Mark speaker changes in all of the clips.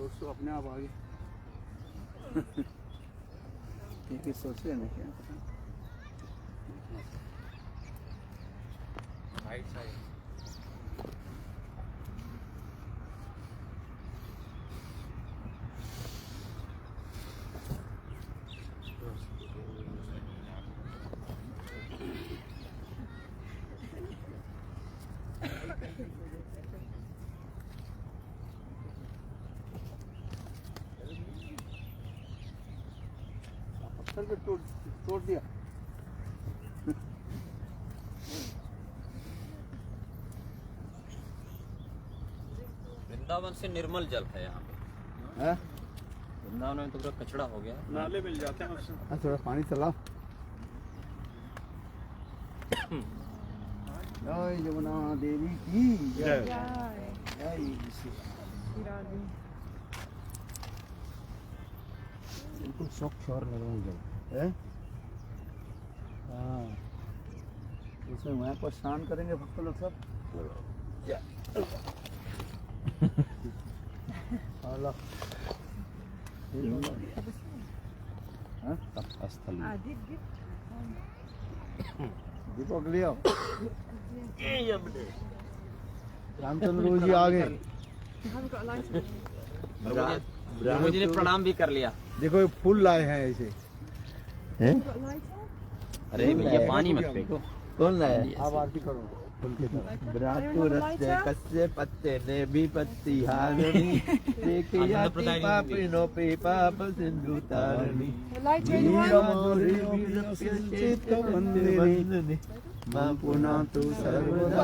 Speaker 1: दोस्तों अपने आप आगे ठीक सोच रहे हैं क्या
Speaker 2: राइट साइड
Speaker 1: पत्थर को तोड़ दिया।
Speaker 2: वृंदावन से निर्मल जल है यहाँ पे।
Speaker 1: है
Speaker 2: वृंदावन में तो पूरा कचड़ा हो गया।
Speaker 3: नाले मिल जाते हैं उससे।
Speaker 1: थोड़ा पानी चला। जय जमुना देवी की जय। जय बिल्कुल स्वच्छ और निर्मल जल है। हाँ इसमें वहाँ पर स्नान करेंगे भक्त लोग सब। दीपक लिया रामचंद्र जी आ गए।
Speaker 2: मुझे प्रणाम भी कर लिया।
Speaker 1: देखो फूल लाए हैं ऐसे हैं।
Speaker 2: अरे भैया पानी मत फेंको।
Speaker 1: कौन लाया? आप आरती करो फूल की तरह।
Speaker 4: ब्रातु रस्ते कस्से पत्ते ने भी पत्ती हारणी देखिया पापिनो पे पाप सिंधु तारणी चित्त वंदनी मां पुनः तु सर्वदा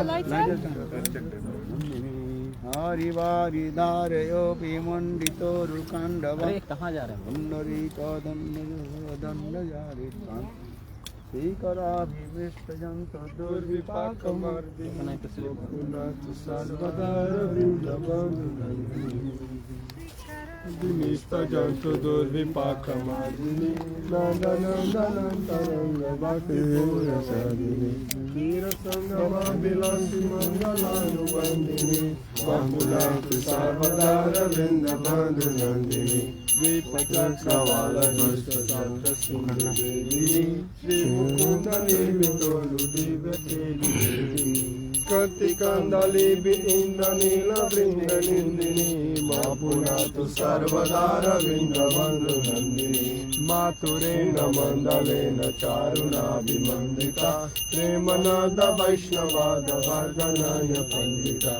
Speaker 4: हरि वारि धारयो विमंडितो रुकांडवा।
Speaker 2: कहाँ जा रहे हैं?
Speaker 4: पुंडरीक दंड जारि श्रीकराभिविष्ट जंतु दुर्विपाक मर्दिनी पुनः सर्वदा जंतु दुर्विपाक मर्दिनी नंदनंदन तरंग बाकीपुर सदिनी वीर संगमा विलासी मंगलानुबंदिनी पुनः सर्वदा रविंद बंधु नंदिनी विपचक्रवाल दुष्ट संत सिंधु देवी श्री मुकुंद निर्मितोलु दिव्य तेजि कृतिकंदली इंद्र नील वृंद निंदिनी मां पुनः तु सर्वदा रविंद्र बंधु नंदिनी मातुरेण मंदलेन चारुणाभिमंडिता प्रेमनंद वैष्णवाद वर्धनाय पंडिता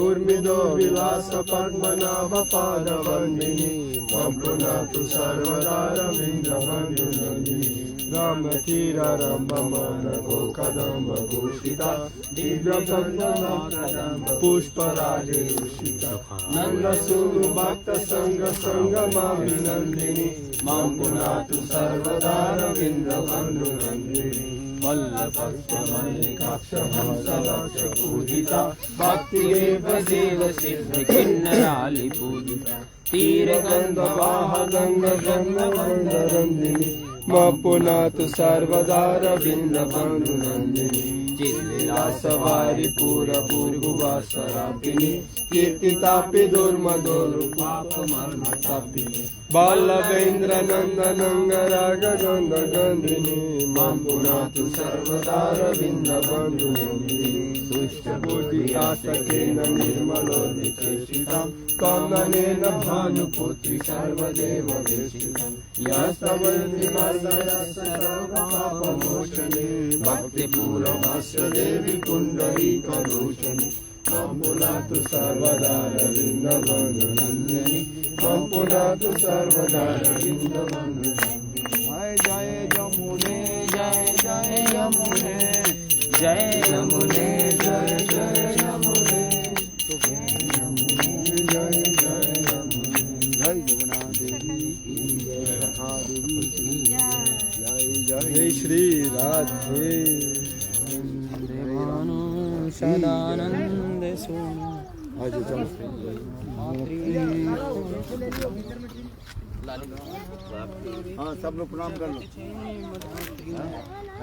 Speaker 4: उर्मिदो विलास पद्मनाभ पाद वंदिनी मां पुनः तु सर्वदा रविंद्र बंधु नंदिनी राम तीर रंभमान गोकदम्ब भूषिता दिव्य कदम्ब पुष्प राजरूषिता नंद सुनु भक्त संग संगमाभिनंदिनी मां पुनः तु सर्वदा रविंद्र बंधु नंदिनी मल्लपक्ष हंसदक्ष पूजिता भक्ति देव सिद्ध किन्नरालि पूजिता तीर गंध वाह गंग गंग रंदिनी मां पुनः तु सर्वदा रविंद्र बंधु नंदिनी चिल्लीला सवारी पूरा पूर्ववासरापिनी कीर्तितापि दुर्मदोरु पाप मर्म तापिनी बालवेंद्र नंदनंग राग गंध गंधिनी मां पुनः तु सर्वदा रविंद्र बंधु नंदिनी दुष्ट बुद्धि आसकेन निर्मलोदिकेशिता कामनेन भानुपुत्री सर्वदेव वेशिता यस्तवन्ति सर्वपापमोचने भक्तिपूर्वस्य देवी पुण्डरीकलोचने मां पुनः तु सर्वदा रविंद्र बंधु नंदिनी मां पुनः तु सर्वदा रविंद्र बंधु नंदिनी। जय जमुने जय जय यमुने जय यमुने जय जय यमुने जय जय यमुने जय जमुना देवी की जय महादेवी की जय जय श्री राधे सदानंद सोना।
Speaker 1: हाँ सब लोग प्रणाम कर लो।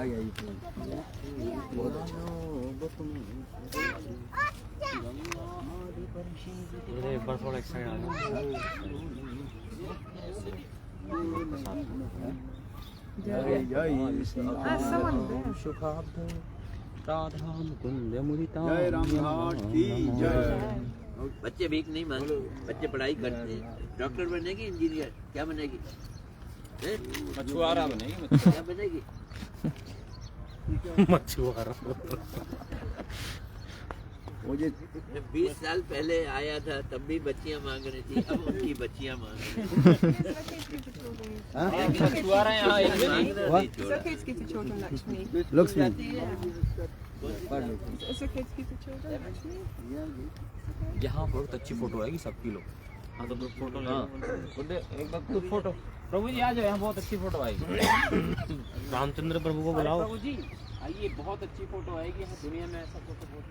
Speaker 1: आइए बहुत
Speaker 3: एक बार थोड़ा एक्साइड आ जाओ।
Speaker 4: जय जय श्री
Speaker 1: someone
Speaker 2: शुभाब्द राधा मुकुंद मुदिता
Speaker 4: जय रामघाट की जय।
Speaker 5: बच्चे भीख नहीं मांगते, बच्चे पढ़ाई करते हैं। डॉक्टर बनेगी, इंजीनियर, क्या बनेगी?
Speaker 2: मछुआरा बनेगी।
Speaker 5: क्या बनेगी?
Speaker 3: मछुआरा।
Speaker 4: मुझे
Speaker 5: 20 साल पहले आया था तब भी बच्चियां मांग रही थी, अब उनकी बच्चियां मांग रही हैं।
Speaker 2: मछुआरा यहाँ एक भी नहीं।
Speaker 6: It's okay to give to children, Lakshmi.
Speaker 4: Lakshmi
Speaker 6: It's okay to give to children, Lakshmi.
Speaker 2: यहाँ बहुत अच्छी फोटो आएगी सबकी लोग। हाँ तो फोटो ले एक बार खुद फोटो। प्रभु जी आ जाओ, यहाँ बहुत अच्छी फोटो आएगी।
Speaker 3: रामचंद्र प्रभु को बुलाओ।
Speaker 2: प्रभु जी आइए, बहुत अच्छी फोटो आएगी। यहाँ दुनिया में ऐसा फोटो बहुत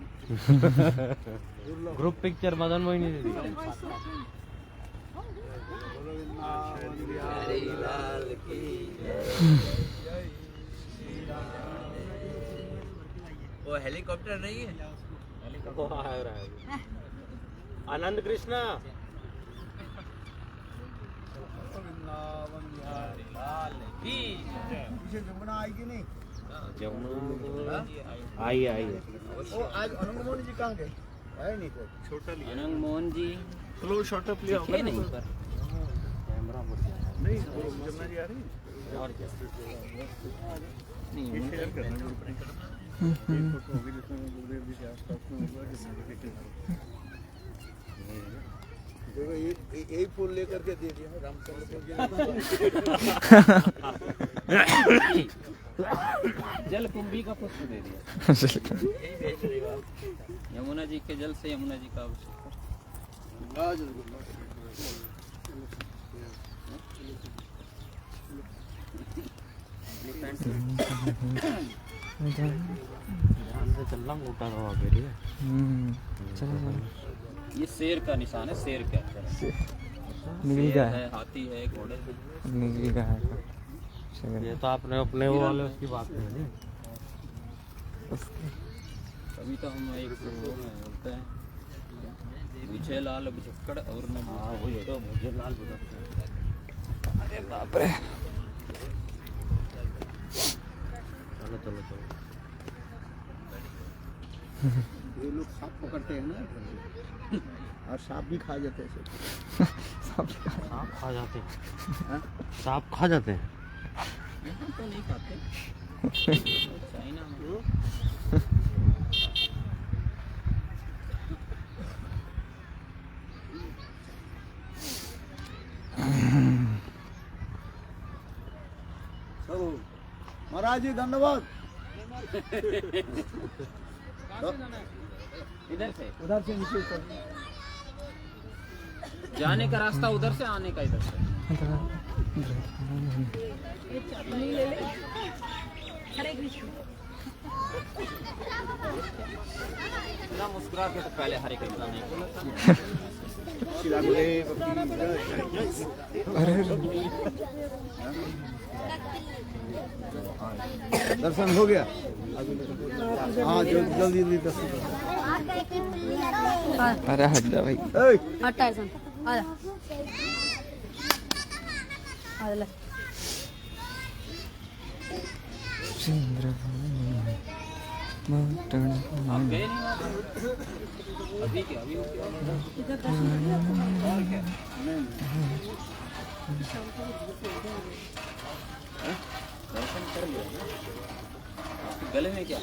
Speaker 3: ग्रुप पिक्चर मदन मोहिनी दीदी।
Speaker 5: हरे लाल की वो हेलीकॉप्टर नहीं है?
Speaker 3: आनंद कृष्णा।
Speaker 4: पीछे जमुना आएगी नहीं?
Speaker 3: आई आई
Speaker 4: ओ आज अनंत मोहन जी कहाँ गए? है नहीं तो छोटा लिया।
Speaker 2: Anant Mohan ji
Speaker 3: slow shot up लिया
Speaker 2: दिखे नहीं पर।
Speaker 3: कैमरा
Speaker 4: नहीं वो जमुना जी आ रही है।
Speaker 2: और क्या नहीं
Speaker 4: ये शेयर करना ग्रुप में। एक फोटो होगी जिसमें गुरुदेव जी के आसपास में होगा कि देखो ये फूल लेकर के दे दिया रामचंद्र जी।
Speaker 2: जल कुंभी का पुष्प दे दिया। यमुना जी के जल से यमुना जी का अभिषेक।
Speaker 3: ध्यान से चलना मोटा रहा फिर ये।
Speaker 7: चलो
Speaker 2: ये शेर का निशान है, शेर का।
Speaker 7: नीली का है,
Speaker 2: है, हाथी है, घोड़े हैं।
Speaker 7: नीली का है।
Speaker 3: ये तो आपने अपने वो वाले उसकी बात कर दी।
Speaker 2: अभी तो हम एक वो में बोलते हैं मुझे लाल बुझक्कड़ और न मुझे तो मुझे लाल बुझक्कड़।
Speaker 7: अरे बाप रे।
Speaker 3: चलो चलो चलो।
Speaker 4: ये लोग सांप पकड़ते हैं ना और सांप भी खा जाते हैं।
Speaker 3: सांप खा जाते हैं। सांप खा जाते हैं।
Speaker 2: यहाँ तो नहीं खाते। चाइना में
Speaker 4: महाराज जी धन्यवाद।
Speaker 2: इधर से
Speaker 4: उधर से नीचे उतर।
Speaker 2: जाने का रास्ता उधर से, आने का इधर से।
Speaker 6: हरे कृष्ण।
Speaker 2: ना मुस्कुरा के तो पहले हरे कृष्णा नहीं बोला।
Speaker 4: श्री गुरुदेव की जय। दर्शन हो गया? हाँ जल्दी जल्दी दर्शन करो।
Speaker 7: अरे हट जा भाई।
Speaker 6: हटा है सन। आजा। आजा ले।
Speaker 2: आप गए नहीं वहाँ पे? अभी क्या अभी दर्शन कर लिया ना। गले में क्या?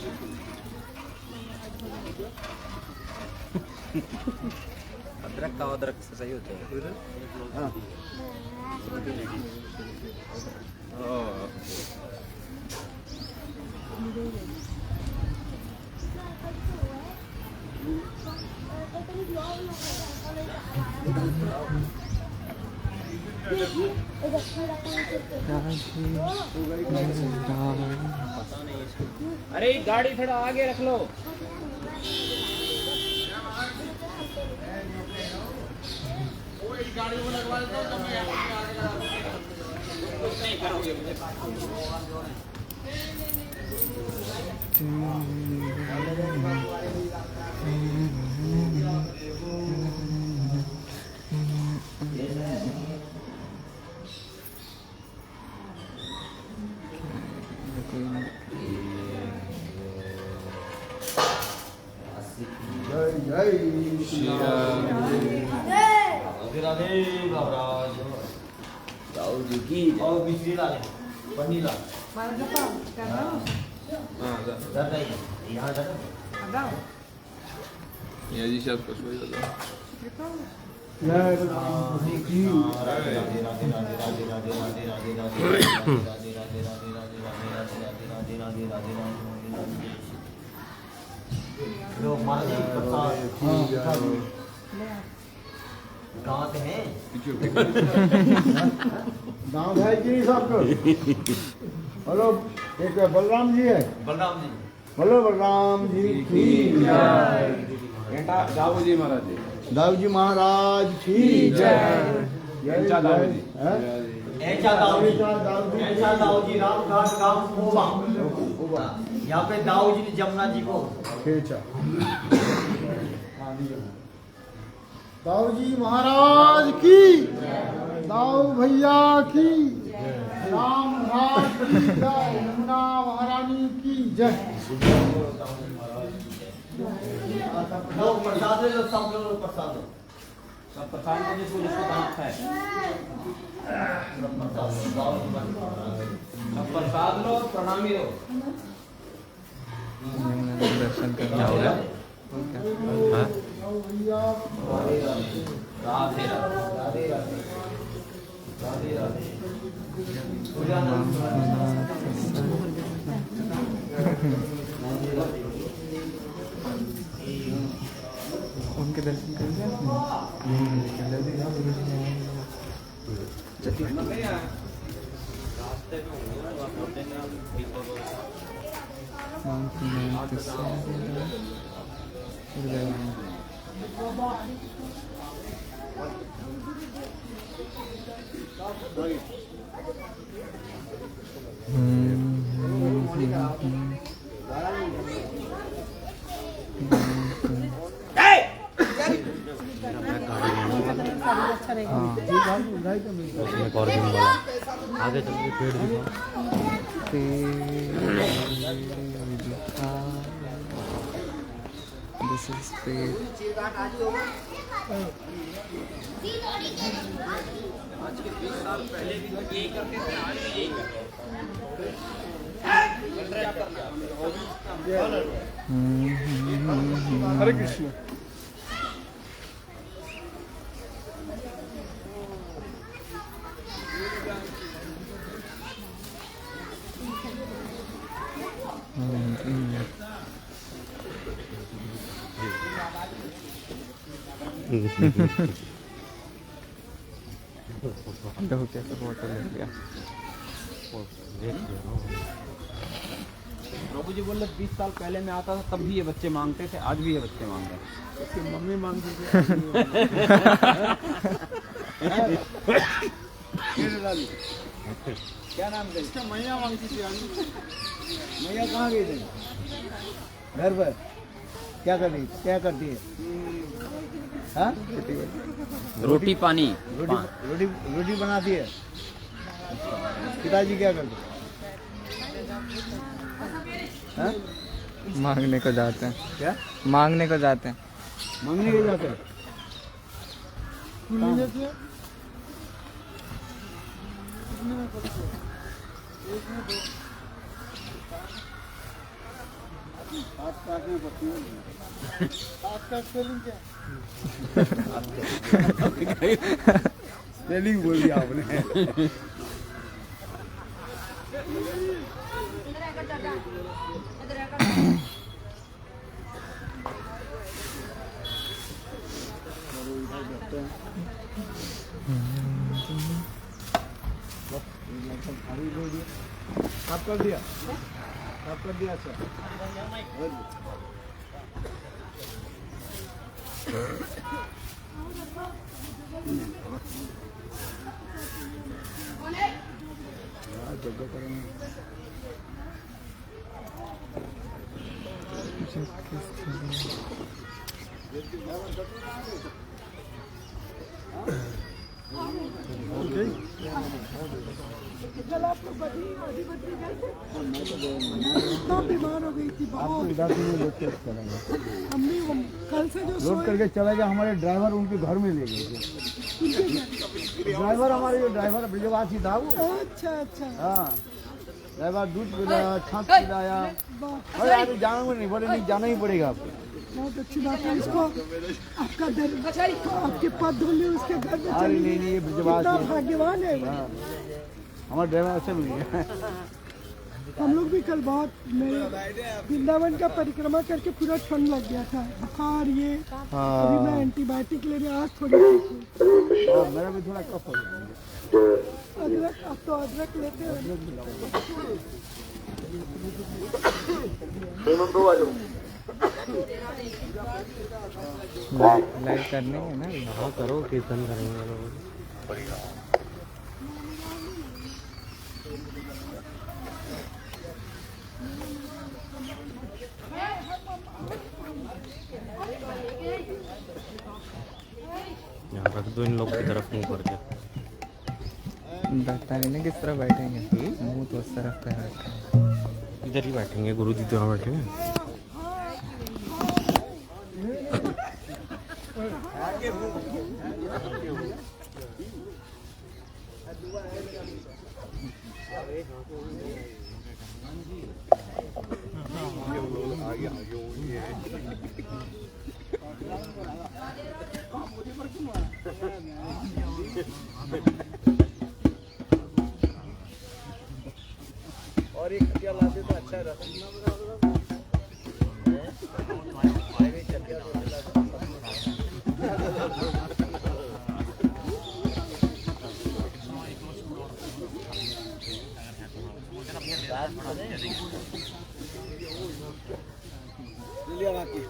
Speaker 2: अदरक का अदरक से सही होता है।
Speaker 4: हाँ
Speaker 2: अरे गाड़ी थोड़ा आगे रख लो। गाड़ी में लगवा देता हूं, मैं नहीं करोगे मुझे।
Speaker 4: जय जय श्री राम।
Speaker 3: राधे राधे महाराज।
Speaker 5: राहुल जी की
Speaker 3: और मिश्री ला ले, पन्नी ला।
Speaker 6: Mana depan? Kanan.
Speaker 3: दादा यहाँ दादा।
Speaker 6: Ada.
Speaker 4: या जी शायद कुछ वही होगा।
Speaker 6: Depan.
Speaker 4: जय राम की
Speaker 3: राधे राधे राधे राधे राधे राधे राधे राधे राधे राधे राधे राधे राधे राधे राधे राधे। लोग महाराज प्रसाद कहाँ से हैं?
Speaker 4: गाँव भाई जी सबको। हेलो एक बलराम जी है।
Speaker 3: बलराम जी।
Speaker 4: बोलो बलराम जी की जय। दाऊ जी महाराज की जय।
Speaker 3: ऐसा दाऊ जी राम घाट गांव कोबा। यहाँ पे दाऊ जी ने जमुना जी को
Speaker 4: खींचा। दाऊ जी महाराज की, दाऊ भैया की, राम घाट की जय, यमुना महारानी की जय।
Speaker 3: लोग प्रसाद ले लो, सब लोग प्रसाद लो।
Speaker 2: सब प्रसाद को जिसको जिसको दांत है सब प्रसाद लो और प्रणामी लो।
Speaker 7: दर्शन करने आओगे? हाँ?
Speaker 2: राधे
Speaker 7: उनके दर्शन करेंगे
Speaker 2: रास्ते में
Speaker 3: आगे चल के पेड़ दिखा।
Speaker 7: This is the
Speaker 2: आज के 20 साल पहले भी लोग यही करते थे, आज भी यही करते हैं।
Speaker 4: हरे कृष्ण।
Speaker 7: तो कैसे फोटो ले लिया?
Speaker 2: प्रभु जी बोले 20 साल पहले मैं आता था तब भी ये बच्चे मांगते थे, आज भी ये बच्चे मांग रहे हैं।
Speaker 4: इसकी मम्मी मांगती थी।
Speaker 2: क्या नाम है?
Speaker 4: इसका मैया मांगती थी। मैया कहाँ गई थी? घर पर क्या कर रही, क्या करती है? हाँ?
Speaker 2: रोटी पानी
Speaker 4: रोटी रोटी रोटी बनाती है। पिताजी क्या करते हैं?
Speaker 7: मांगने को जाते हैं।
Speaker 4: क्या
Speaker 7: मांगने को जाते हैं।
Speaker 4: मांगने के जाते हैं? स्पेलिंग बोल दिया आपने। साफ कर दिया, साफ कर दिया सर। जगह करेंगे।
Speaker 6: कल आप लोग बड़ी बच्ची गए थे, इतना बीमार हो गई थी बहुत।
Speaker 1: इधर से नहीं लेके चलेंगे,
Speaker 6: हम भी कल से जो
Speaker 1: लोड
Speaker 6: सोए
Speaker 1: करके चले गए। हमारे ड्राइवर उनके घर में ले गए थे। ड्राइवर हमारे जो ड्राइवर ब्रिजवासी था वो,
Speaker 6: अच्छा अच्छा
Speaker 1: हाँ ड्राइवर दूध पिलाया, छाछ पिलाया। अरे आगे जाना में नहीं बोले, नहीं जाना ही पड़ेगा आपको।
Speaker 6: बहुत अच्छी बात है। इसको आपका आपके पद धोले उसके घर में
Speaker 1: अरे
Speaker 6: चली
Speaker 1: नहीं नहीं, ये ब्रिजवासी
Speaker 6: कितना
Speaker 1: है।
Speaker 6: भाग्यवान है वो।
Speaker 1: हाँ हमारा ड्राइवर ऐसे नहीं है।
Speaker 6: हम लोग भी कल बहुत वृंदावन का परिक्रमा करके पूरा ठंड लग गया था, बुखार ये। अभी मैं एंटीबायोटिक लेने आज थोड़ी ठीक हूँ।
Speaker 1: और मेरा भी थोड़ा कफ हो गया।
Speaker 6: अदरक, अब तो अदरक लेते हैं।
Speaker 7: लाइव करने है ना।
Speaker 3: हाँ करो, कीर्तन करेंगे। यहाँ रख दो इन लोग की तरफ मुँह करके।
Speaker 7: बैठता नहीं ना किस तरह बैठेंगे, मुंह तो उस तरफ पे रखा।
Speaker 3: इधर ही बैठेंगे, गुरु जी तो यहाँ बैठेंगे।
Speaker 1: और एक खटिया लाते तो अच्छा रहता। लिया बाकी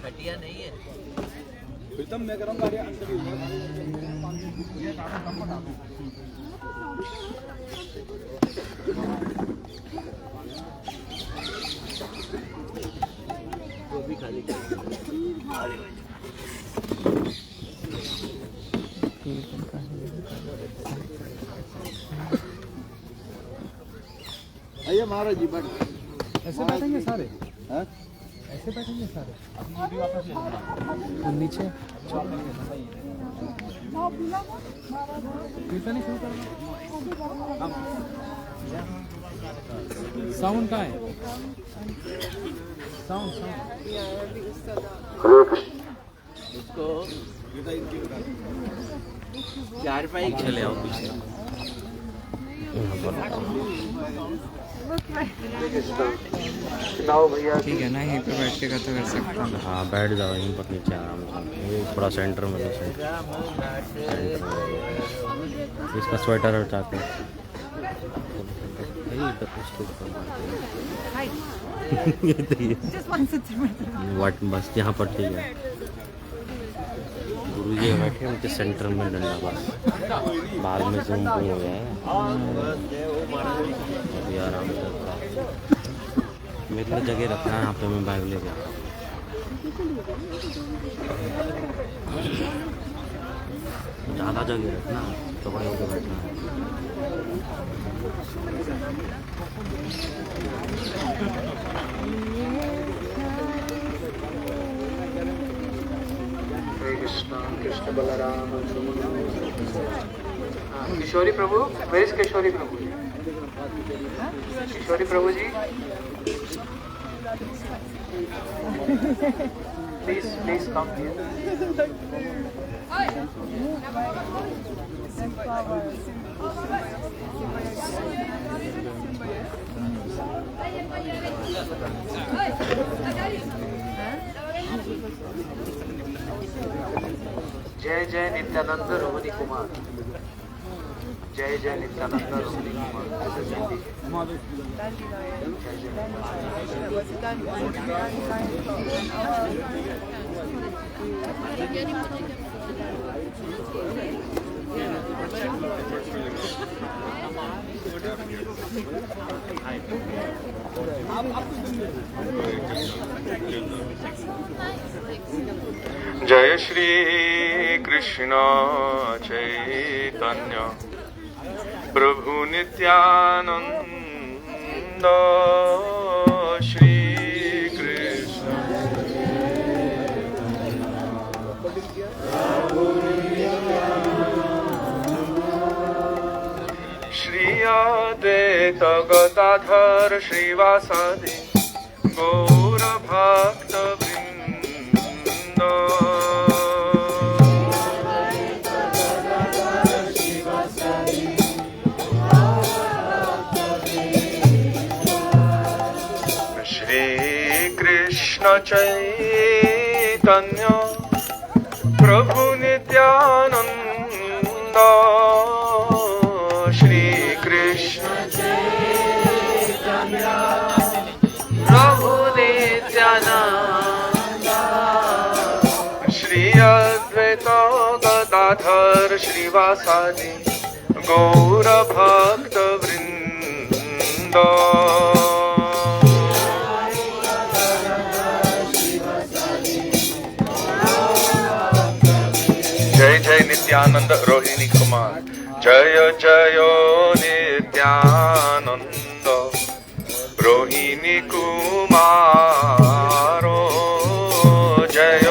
Speaker 5: खटिया नहीं है।
Speaker 1: प्रीतम मैं करूँगा
Speaker 5: वो भी खाली
Speaker 1: आइए महाराज जी बैठ।
Speaker 4: ऐसे बैठेंगे सारे,
Speaker 1: हाँ?
Speaker 4: ऐसे बैठेंगे सारे।
Speaker 7: नीचे
Speaker 4: कीर्तन ही शुरू करना। साउंड कहाँ है? साउंड
Speaker 5: उसको चार पाई
Speaker 3: चले आओ पीछे।
Speaker 7: ठीक है ना, यहीं पे बैठ के तो कर सकता हूँ।
Speaker 3: हाँ बैठ जाओ यहीं पर नीचे आराम से। ये थोड़ा सेंटर में लो, सेंटर में। इसका स्वेटर हटा के वाट बस यहाँ पर ठीक है। गुरु जी बैठे उनके सेंटर में डंडा, बस बाद में जूम हो गया है। अभी आराम से मेरे लिए जगह रखना है यहाँ पे, मैं बैग ले गया। ज़्यादा जगह रखना तो भाई होकर बैठना है।
Speaker 4: Krishna Balaram Kishori Prabhu, where is Kishori Prabhu? Kishori Prabhu ji, please come here. जय जय नित्यानंद रोहिणी कुमार, जय जय नित्यानंद रोहिणी कुमार।
Speaker 8: जय श्री कृष्ण चैतन्य प्रभु नित्यानंद श्री कृष्ण श्री अद्वैत गदाधर श्रीवासादि गौर भक्त वृंद श्री कृष्ण चैतन्य प्रभु नित्यानंद श्री कृष्ण चैतन्य
Speaker 5: प्रभु नित्यानंद
Speaker 8: श्री अद्वैत गदाधर श्रीवासादि गौर भक्त वृंद जय जय नित्यानंद रोहिणी कुमार, जय जय नित्यानंद रोहिणी कुमार, जय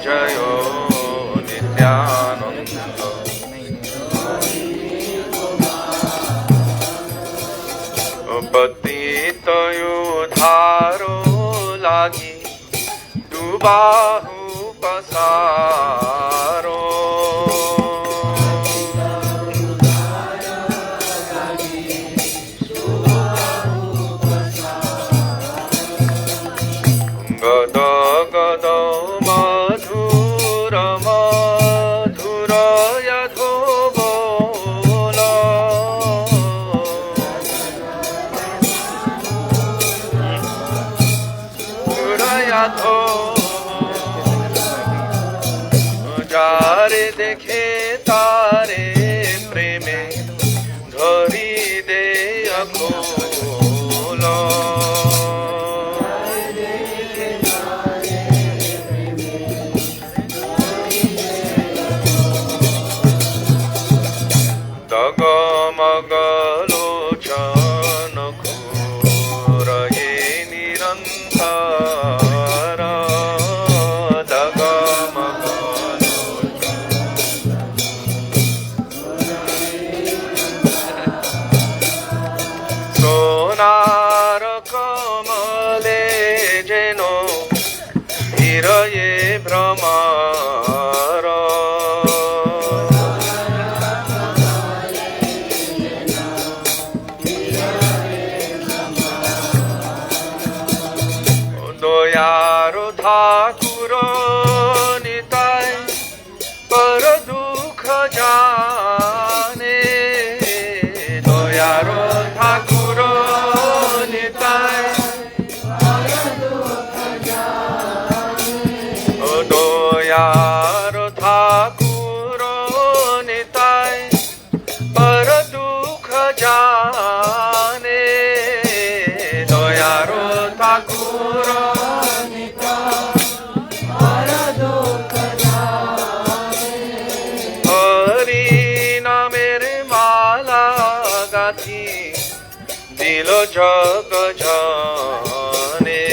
Speaker 8: जय नित्यानंद पतित उद्धारो लागी दुबाहु पसारो गद गद मधुर मधुर यथो बोल यथो जारे देखे तारे प्रेमे धरी दे अखोल दगमगलोचन घोर ये निरंतर অখিল জগ জানে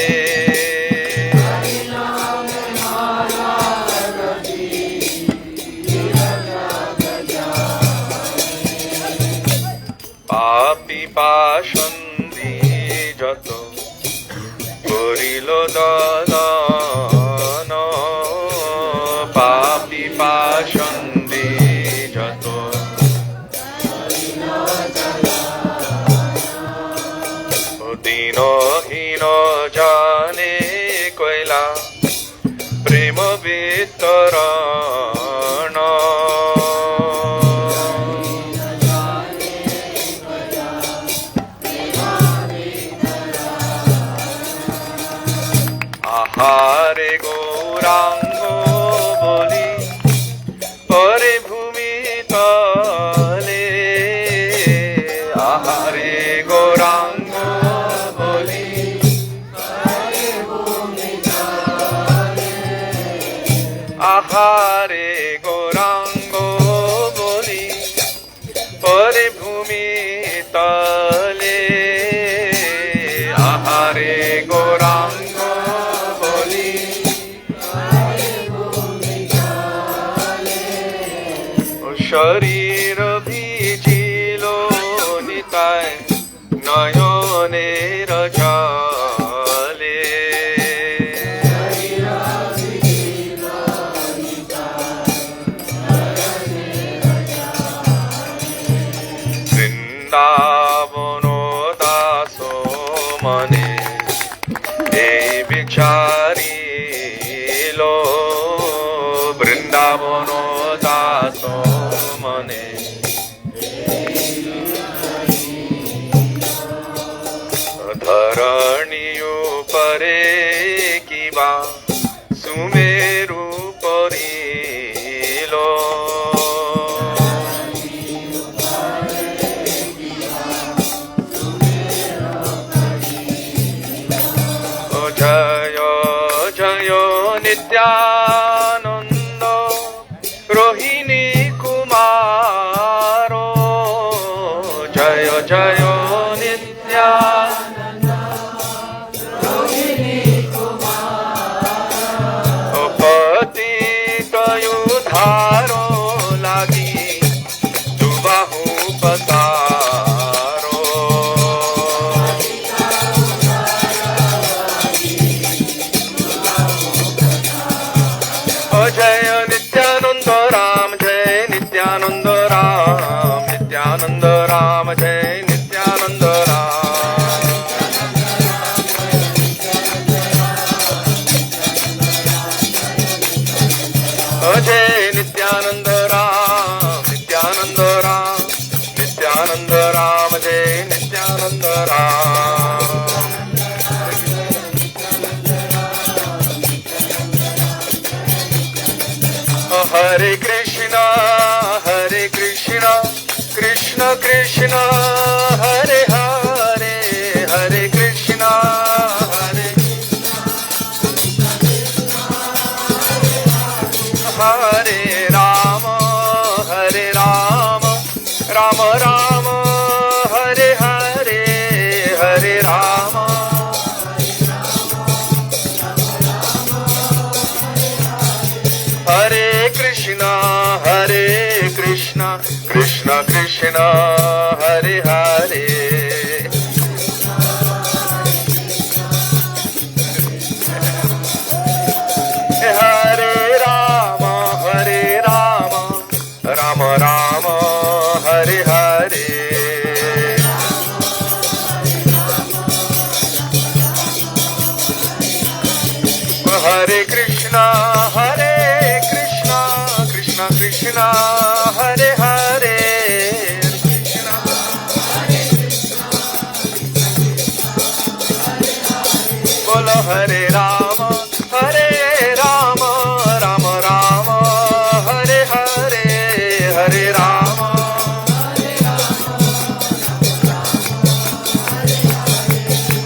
Speaker 8: পাপি পাশন্দি যত করিল দলন পাপি পাশন্দি যত দীনহীন জানে কইলা প্রেম বিতরণ আহারে গৌরাঙ্গ বলি পরে ভূমি তলে আহারে গৌরাঙ্গ বলি আহারে গৌরাঙ্গ বলি পরে ভূমি তলে আহারে গৌরাঙ্গ বলি শরীর ভিজিল নিতায় নয়নের জলে বৃন্দাবন দাস মনে এই বিচারিল বৃন্দাবন দাস মনে ধরণী উপরে কিবা সুমেরু পরিল জয় জয় নিত্যানন্দ রোহিণী কুমার জয় জয় নিত্যানন্দ পতিত উদ্ধার লাগি দুবাহু পতারো जय नित्यानंद राम जय नित्यानंद राम नित्यानंद राम जय नित्यानंद राम जय नित्यानंद राम नित्यानंद राम नित्यानंद राम जय नित्यानंद राम हरे कृष्णा कृष्ण कृष्ण हरे हरे हरे कृष्णा हरे हरे राम राम राम हरे हरे हरे राम हरे कृष्णा कृष्ण कृष्ण हरे हरे हरे राम राम राम हरे हरे हरे कृष्णा कृष्ण कृष्ण हरे हरे बोलो हरे राम राम राम हरे हरे हरे राम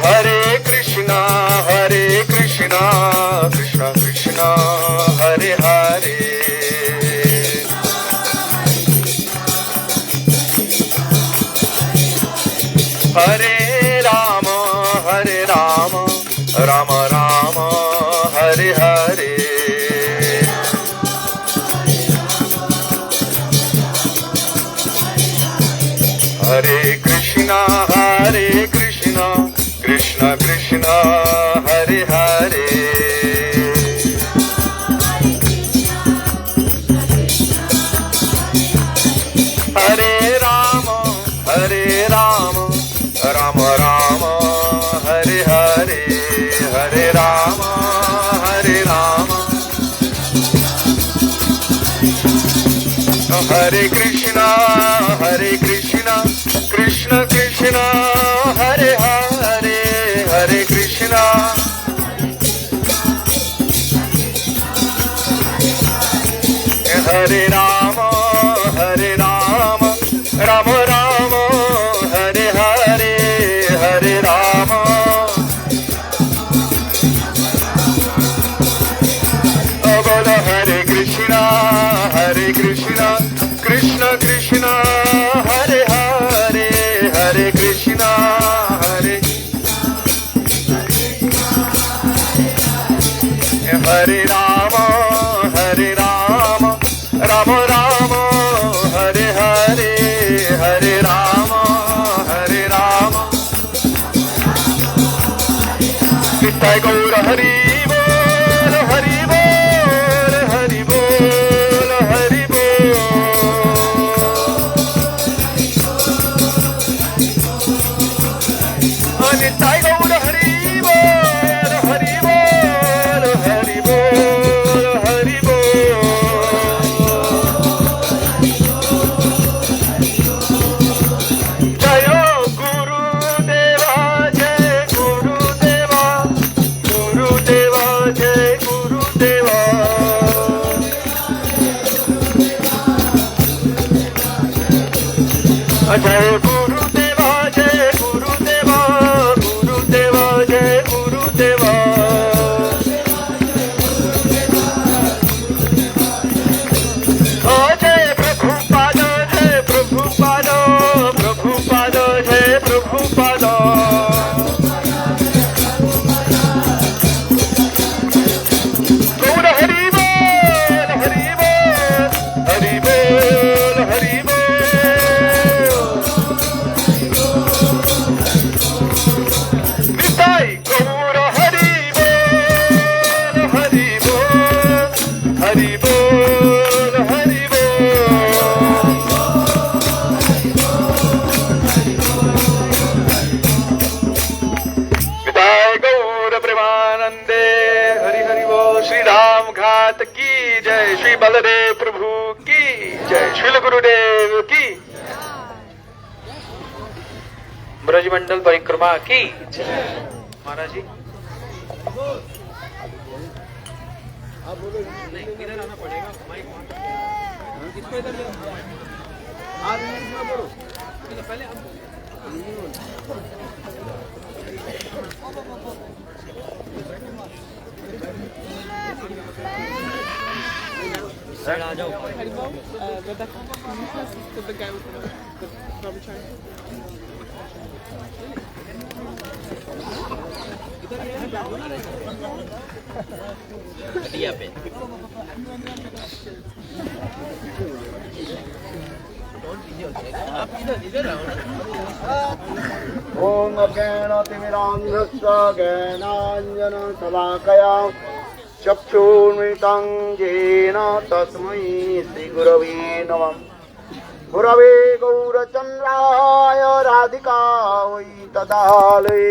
Speaker 8: हरे कृष्णा कृष्ण कृष्ण हरे हरे हरे राम राम हरे हरे हरे कृष्णा कृष्ण कृष्ण हरे हरे हरे राम राम राम हरे हरे हरे राम हरे कृष्णा कृष्ण कृष्ण हरे हरे हरे कृष्णा हरे राम राम राम हरे हरे हरे राम बोलो हरे कृष्णा कृष्ण कृष्ण हरे हरे हरे कृष्णा हरे राम राम राम हरे हरे हरे राम कृष्ण गौर हरि बोल हरि बोल हरि बोल हरि बोल निताय गौर हरि बोल हरि बोल हरि बोल हरि बोल जय गुरुदेवा जय गुरुदेवा गुरुदेवा जय गुरुदेवा जय गुरुदेवा जय गुरुदेवा गुरुदेवा जय गुरुदेवा जय प्रभुपाद जय प्रभुपाद प्रभुपाद जय प्रभुपाद गौर हरि बोल हरि बोल हरि बोल हरि बोल निताय गौर हरि बोल हरि बोल हरि बोल हरि निताय गौर प्रेमानंदे हरि हरि बोल। श्री राम घाट की जय, श्री बलदेव प्रभु की जय, श्री गुरुदेव की, ब्रजमंडल परिक्रमा की जय। महाराज जी इधर आना पड़ेगा, माइक इसको इधर ले आप इंग्लिश में बोलो पहले आ जाओ। घटिया पे
Speaker 1: ओम अज्ञानतिमिरान्धस्य ज्ञानाञ्जनशलाकया चक्षुर्मृतं येन तस्मै श्रीगुरवे नमः। गुरवे गौरचन्द्राय राधिकायै तदालये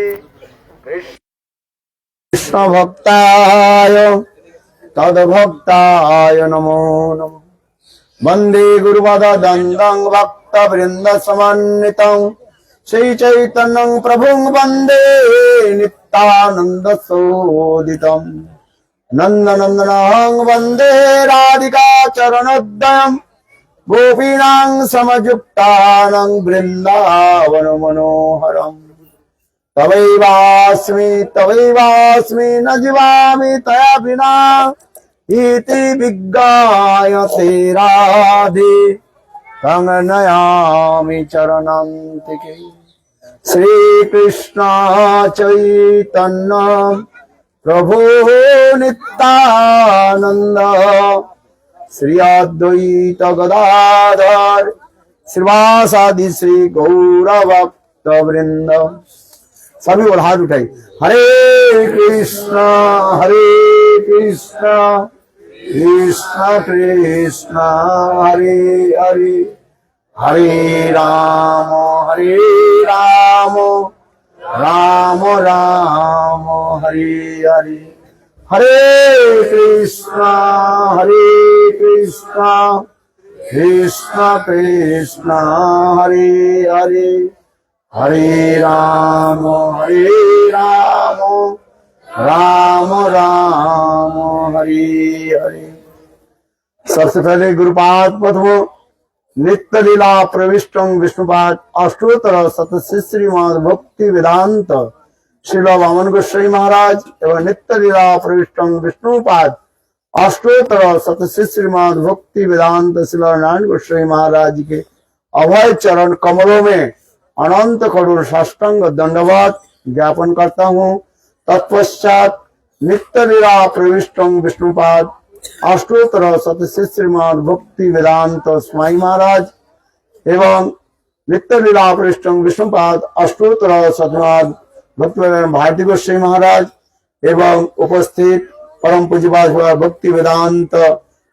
Speaker 1: कृष्णभक्ताय तद्भक्ताय नमो नमः। वन्दे गुरुपदद्वन्द्वं भक्तवृन्दसमन्वितं श्रीचैतन्यं प्रभुं वन्दे नित्यानन्दसोदितम्। नन्दनन्दनं वन्दे राधिका चरणोदयं गोपीनां समयुक्तानां वृन्दावनमनोहरम्। तवैवास्मि न जीवामि तया विना इति विज्ञायते राधे तं नयामि चरणान्तिके। श्रीकृष्ण चैतन्य
Speaker 4: प्रभु नित्यानंद श्री अद्वैत गदाधर श्रीवासादि श्री गौर भक्त वृंद। सभी और हाथ उठाई। हरे कृष्ण कृष्ण कृष्ण हरे हरे, हरे राम राम राम हरे हरे, हरे कृष्ण कृष्ण कृष्ण हरे हरे, हरे राम राम राम हरे हरे। सबसे पहले गुरुपाद प्रथमो नित्य लीला प्रविष्टं विष्णुपाद अष्टोत्तर शतश्री श्रीमद् भक्ति वेदांत श्रील वामन गोस्वामी महाराज एवं नित्य लीला प्रविष्टं विष्णुपाद अष्टोत्तर शतश्री श्रीमद् भक्ति वेदांत श्रील नारायण गोस्वामी महाराज के अभय चरण कमलों में अनंत करोड़ साष्टांग दंडवत ज्ञापन करता हूँ। तत्पश्चात नित्य लीला प्रविष्टं विष्णुपाद अष्टोत्तर शतश्री श्रीमद् भक्ति वेदांत स्वामी महाराज एवं नित्य लीला प्रविष्टं विष्णुपाद अष्टोत्तर शतनाथ भक्ति वेदांत भारती गोस्वामी महाराज एवं उपस्थित परम पूज्यपाद भक्ति वेदांत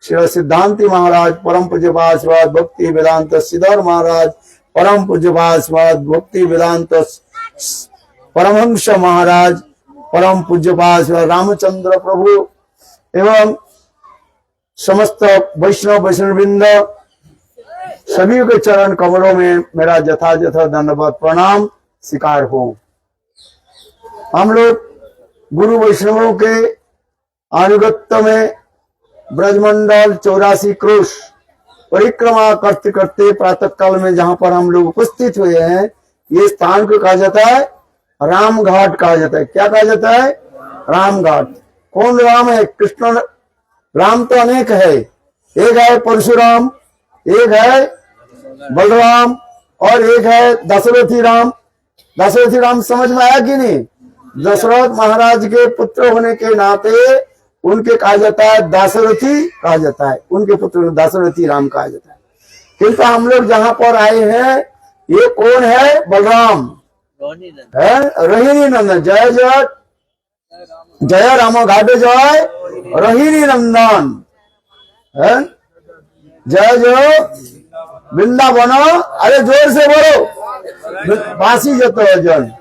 Speaker 4: श्री सिद्धांति महाराज, परम पूज्यपाद भक्ति वेदांत श्रीधर महाराज, परम पूज्यपाद भक्ति वेदांत परमहंस महाराज, परम पूज्यपाद रामचंद्र प्रभु एवं समस्त वैष्णवृंद सभी के चरण कमलों में मेरा यथायथ दंडवत प्रणाम स्वीकार हो। हम लोग गुरु वैष्णवों के अनुगत्य में ब्रजमंडल 84 क्रोश परिक्रमा करते करते प्रातः काल में जहां पर हम लोग उपस्थित हुए हैं, ये स्थान को कहा जाता है राम घाट कहा जाता है। क्या कहा जाता है? राम घाट। कौन राम है? कृष्ण राम तो अनेक है, एक है परशुराम, एक है बलराम और एक है दशरथी राम। दशरथी राम समझ में आया कि नहीं? दशरथ महाराज के पुत्र होने के नाते उनके कहा जाता है दाशरथी कहा जाता है, उनके पुत्र दाशरथी राम कहा जाता है। किंतु हम लोग जहां पर आए हैं, ये कौन है? बलराम है, रोहिणी नंदन। जय जय जय राम घाटे जय रोहिणी नंदन है, जय जय वृंदावन। अरे जोर से बोलो, बासी जतो जन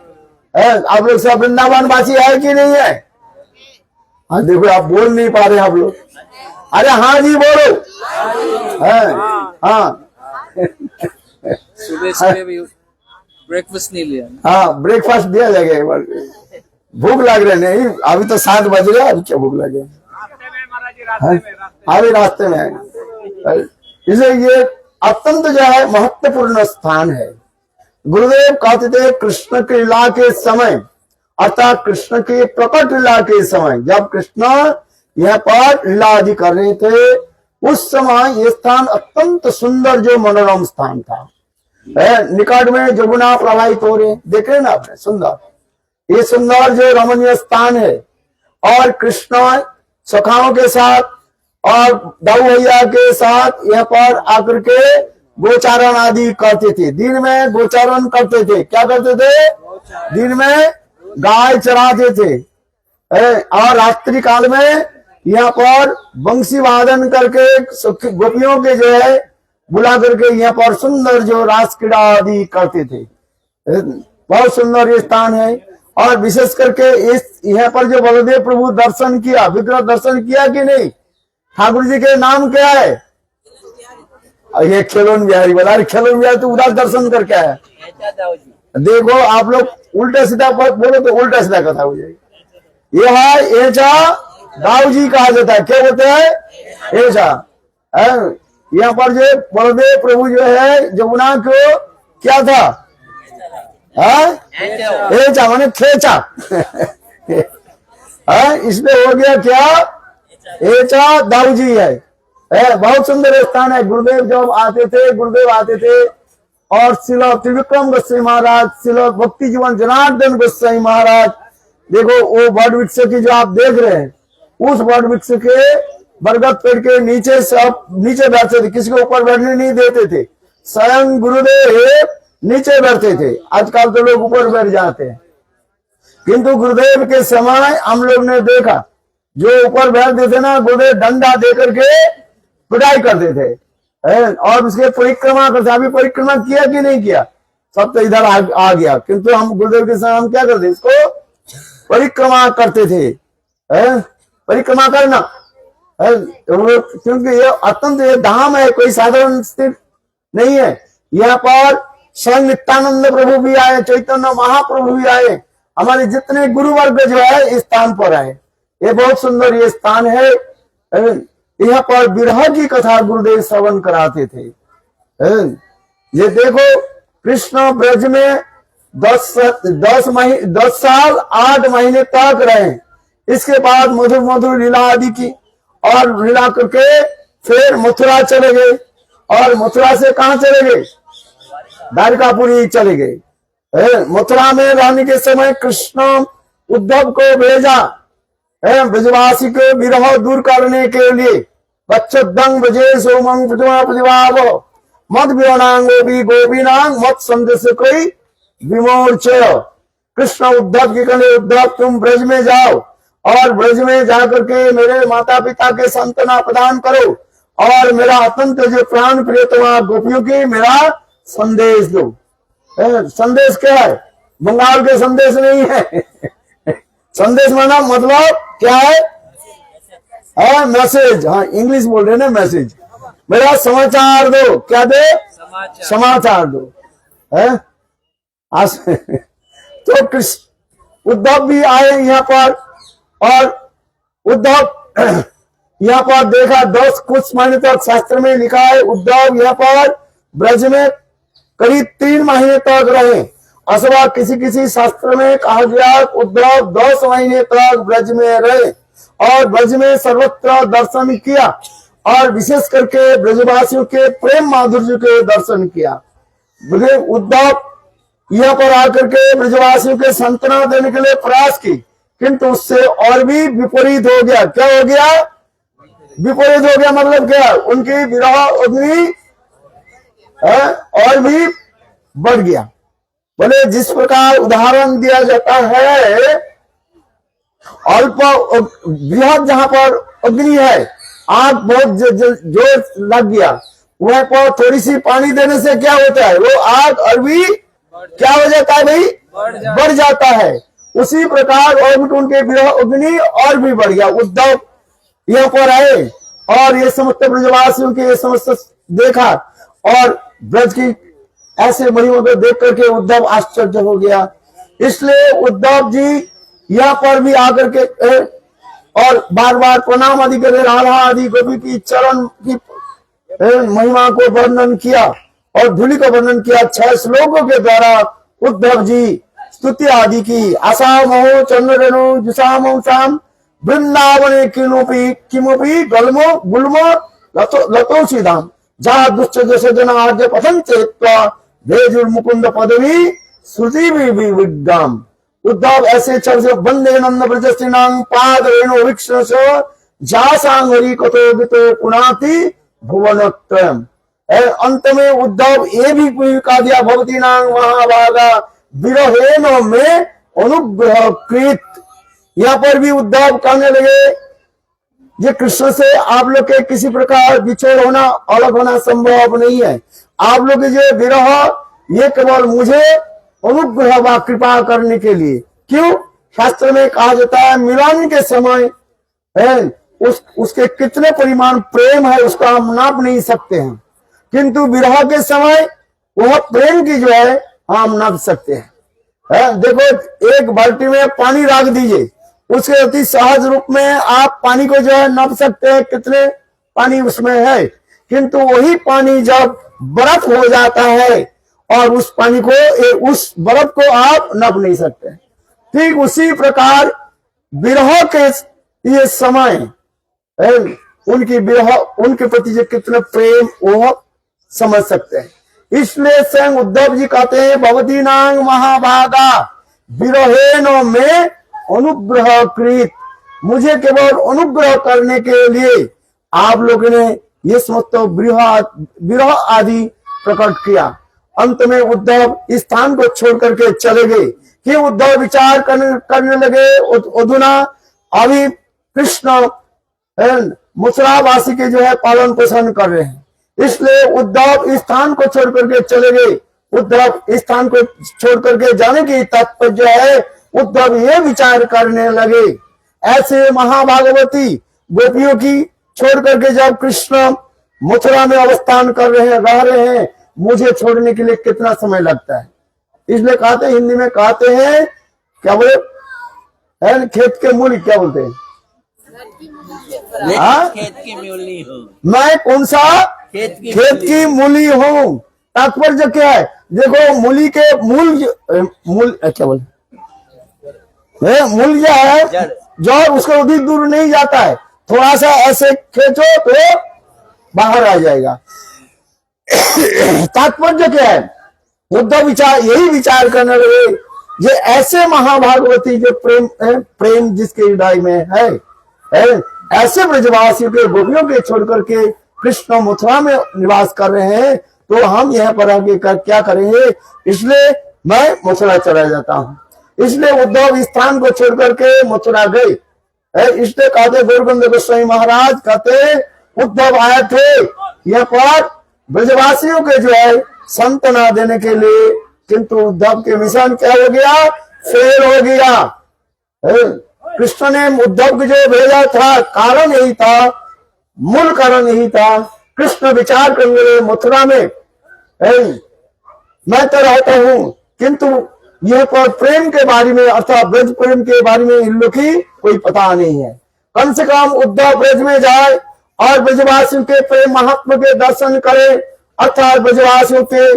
Speaker 4: है। आप लोग सब वृंदावन बासी है कि नहीं है? हाँ देखो, आप बोल नहीं पा रहे आप लोग। अरे हाँ जी बोलो है। हाँ
Speaker 2: सुबह भी ब्रेकफास्ट नहीं लिया।
Speaker 4: हाँ ब्रेकफास्ट दिया जाएगा एक बार। भूख लग रहे नहीं, अभी तो 7 बज रहे, अभी क्या भूख लगे? अभी रास्ते में है। इसलिए ये अत्यंत जो है महत्वपूर्ण स्थान है। गुरुदेव कहते थे कृष्ण की लीला के समय, अर्थात कृष्ण के प्रकट लीला के समय, जब कृष्ण यह पर लीला आदि कर रहे थे, उस समय ये स्थान अत्यंत सुंदर जो मनोरम स्थान था। निकट में जमुना प्रवाहित हो रहे, देख रहे ना आपने, सुंदर, ये सुंदर जो रमणीय स्थान है। और कृष्ण सखाओं के साथ और दाऊ भैया के साथ यहाँ पर आकर के गोचारण आदि करते थे। दिन में गोचारण करते थे। क्या करते थे? दिन में गाय चराते थे और रात्रि काल में यहाँ पर बंसी वादन करके गोपियों के जो है बुला करके यहाँ पर सुंदर जो रास क्रीड़ा आदि करते थे। बहुत सुंदर ये स्थान है। और विशेष करके इस यहाँ पर जो बलदेव प्रभु दर्शन किया, विग्रह दर्शन किया कि नहीं? ठाकुर जी के नाम क्या है? ये खेलोन बिहारी बोला। खेलोन बिहारी तो उदास दर्शन करके आया। देखो आप लोग उल्टा सीधा बोलो तो उल्टा सीधा कथा हो जाएगी। ये है एचा दाऊ जी कहा जाता है। क्या बोलते हैं? एचा। यहाँ पर जो बलदेव प्रभु जो है जमुना को क्या था? एचा माने खेचा। इसमें हो गया क्या? एचा दाऊ जी है। बहुत सुंदर स्थान है। गुरुदेव जब आते थे, गुरुदेव आते थे और श्रील त्रिविक्रम गोस्वामी महाराज, श्रील भक्ति जीवन जनार्दन गोस्वामी महाराज देखो वो वट वृक्ष की जो आप देख रहे हैं, उस वट वृक्ष के बरगद पेड़ के नीचे सब नीचे बैठते थे, किसी को ऊपर बैठने नहीं देते थे। स्वयं गुरुदेव नीचे बैठते थे। आजकल तो लोग ऊपर बैठ जाते हैं, किंतु गुरुदेव के समय हम लोग ने देखा जो ऊपर बैठते थे ना, गुरुदेव डंडा दे करके पिटाई करते थे और उसके परिक्रमा करते। अभी परिक्रमा किया कि नहीं किया, सब तो इधर आ गया, किंतु हम गुरुदेव के समय हम क्या करते, इसको परिक्रमा करते थे। परिक्रमा करना क्योंकि ये अत्यंत ये धाम है, कोई साधारण स्थिति नहीं है। यहाँ पर स्वयं नित्यानंद प्रभु भी आए, चैतन्य महाप्रभु भी आए, हमारे जितने गुरु वर्ग जो है इस स्थान पर आए। ये बहुत सुंदर ये स्थान है। यहाँ पर विरह की कथा गुरुदेव श्रवण कराते थे। ये देखो कृष्ण ब्रज में 10 साल 8 महीने तक रहे। इसके बाद मधुर मधुर लीला आदि की और लीला करके फिर मथुरा चले गए और मथुरा से कहां चले गए, द्वारिकापुरी चले गए। मथुरा में रहने के समय कृष्ण उद्धव को भेजा ब्रजवासी के विरह दूर करने के लिए। बच्चोदंग ब्रजे सोमंग प्रतिभाव मत विरणांगो भी गोपीनांग मत संदेश कोई विमोर्चय। कृष्ण उद्धव की कहने, उद्धव तुम ब्रज में जाओ और ब्रज में जाकर के मेरे माता पिता के सांत्वना प्रदान करो और मेरा अत्यंत जो प्राण प्रियतमा गोपियों की मेरा संदेश दो। संदेश क्या है, बंगाल के संदेश नहीं है। संदेश माना मतलब क्या है, मैसेज। हाँ इंग्लिश बोल रहे ना, मैसेज। मेरा समाचार दो, क्या दे, समाचार दो। तो कृष्ण उद्धव भी आए यहाँ पर और उद्धव यहाँ पर देखा 10 कुछ महीने तक शास्त्र में लिखा है उद्धव यहाँ पर ब्रज में करीब 3 महीने तक रहे। अथवा किसी किसी शास्त्र में कहा गया उद्धव 10 महीने तक ब्रज में रहे और ब्रज में सर्वत्र दर्शन किया और विशेष करके ब्रजवासियों के प्रेम माधुर्य के दर्शन किया। उद्धव यहाँ पर आकर के ब्रजवासियों के सांत्वना देने के लिए प्रयास की, किंतु उससे और भी विपरीत हो गया। क्या हो गया, विपरीत हो गया मतलब क्या, उनकी विरह अग्नि और भी बढ़ गया। बोले जिस प्रकार उदाहरण दिया जाता है, अल्प बृहद जहां पर अग्नि है, आग बहुत जोर लग गया, वहां पर थोड़ी सी पानी देने से क्या होता है, वो आग और भी क्या हो जाता है भाई, बढ़ जाता है। उसी प्रकार और उनके विरह अग्नि और भी बढ़ गया। उद्धव यहाँ पर आए और ये समस्त ब्रजवासियों के समस्त देखा और ब्रज की ऐसे महिमा को देख करके उद्धव आश्चर्य हो गया। इसलिए उद्धव जी यहाँ पर भी आकर के और बार बार प्रणाम आदि करे, राधा आदि गोपी की चरण की महिमा को वर्णन किया और धूलि का वर्णन किया। 6 श्लोकों के द्वारा उद्धव जी स्तुति आदि की। आशा मोह चंद्रेणु जुषामो शाम वृंदावने किमोपि गलमो गुलमो लतो सीधाम जहाँ दुष्ट जैसे जना आद्य पथन चेत्वा भेजुर मुकुंद पदवी श्रुति विज्ञाम। उद्धव ऐसे चल से वंदे नंद ब्रजस्त्रीणां पाद रेणु वृक्ष जासांग हरि कतो गितो पुनाति भुवनत्रयम्। अंत में उद्धव ये भी कहा दिया, भवती नांग महाभागा विरहेण में अनुग्रह कृत। यहाँ पर भी उद्धव कहने लगे ये कृष्ण से आप लोग के किसी प्रकार विछोड़ होना, अलग होना संभव नहीं है। आप लोग जो विरह ये केवल मुझे अनुग्रह व कृपा करने के लिए। क्यों, शास्त्र में कहा जाता है मिलन के समय उसके कितने परिमाण प्रेम है उसका हम नाप नहीं सकते हैं, किंतु विरह के समय वह प्रेम की जो है हम नाप सकते हैं। देखो एक बाल्टी में पानी रख दीजिए, उसके अति सहज रूप में आप पानी को जो है नाप सकते हैं कितने पानी उसमें है, किंतु वही पानी जब बर्फ हो जाता है और उस पानी को उस बर्फ को आप नाप नहीं सकते। ठीक उसी प्रकार विरह के ये समय उनकी विरह उनके प्रति जो कितना प्रेम वो समझ सकते हैं। इसलिए स्वयं उद्धव जी कहते हैं भवती नांग महाभागा विरहेण में अनुग्रह कृत, मुझे केवल अनुग्रह करने के लिए आप लोगों ने ये समस्त विरह आदि प्रकट किया। अंत में उद्धव इस स्थान को छोड़ करके चले गए कि उद्धव विचार करने लगे, अधुना अभी कृष्ण मथुरावासी के जो है पालन पोषण कर रहे हैं, इसलिए उद्धव इस स्थान को छोड़ करके चले गए। उद्धव इस स्थान को छोड़ करके जाने की तात्पर्य है, उद्धव ये विचार करने लगे, ऐसे महाभागवती गोपियों की छोड़ करके जब कृष्ण मथुरा में अवस्थान कर रहे हैं, रह रहे हैं, मुझे छोड़ने के लिए कितना समय लगता है। इसलिए कहते हैं, हिंदी में कहते हैं, क्या बोले, खेत के मूली क्या बोलते हैं,
Speaker 5: खेत की मूली हूँ
Speaker 4: मैं कौन सा खेत की मूली हूँ। तात्पर्य क्या है, देखो मूली के मूल क्या बोले, मूल जो है जड़ उसको अधिक दूर नहीं जाता है, थोड़ा सा ऐसे खींचो तो बाहर आ जाएगा। तात्पर्य क्या है, उद्धव यही विचार करने लगे, ये ऐसे महाभागवती जो प्रेम जिसके हृदय में है, ऐसे ब्रजवासियों के गोपियों के छोड़ करके कृष्ण मथुरा में निवास कर रहे हैं, तो हम यहाँ पर आगे क्या करेंगे, इसलिए मैं मथुरा चला जाता हूँ। इसलिए उद्धव इस स्थान को छोड़ करके मथुरा गए। इसलिए कहते गौरगंध गोस्वामी महाराज कहते, उद्धव आए थे यहाँ पर ब्रजवासियों के जो है सांत्वना देने के लिए, किंतु उद्धव के मिशन क्या हो गया, फेल हो गया। कृष्ण ने उद्धव को जो भेजा था, कारण यही था, मूल कारण यही था, कृष्ण विचार करने लगे मथुरा में मैं तो रहता हूँ, किंतु यह पर प्रेम के बारे में अर्थात ब्रज प्रेम के बारे में इन लोग की कोई पता नहीं है। कम से कम उद्धव ब्रज में जाए और ब्रजवासियों के प्रेम महात्मा के दर्शन करे, अर्थात ब्रजवासियों के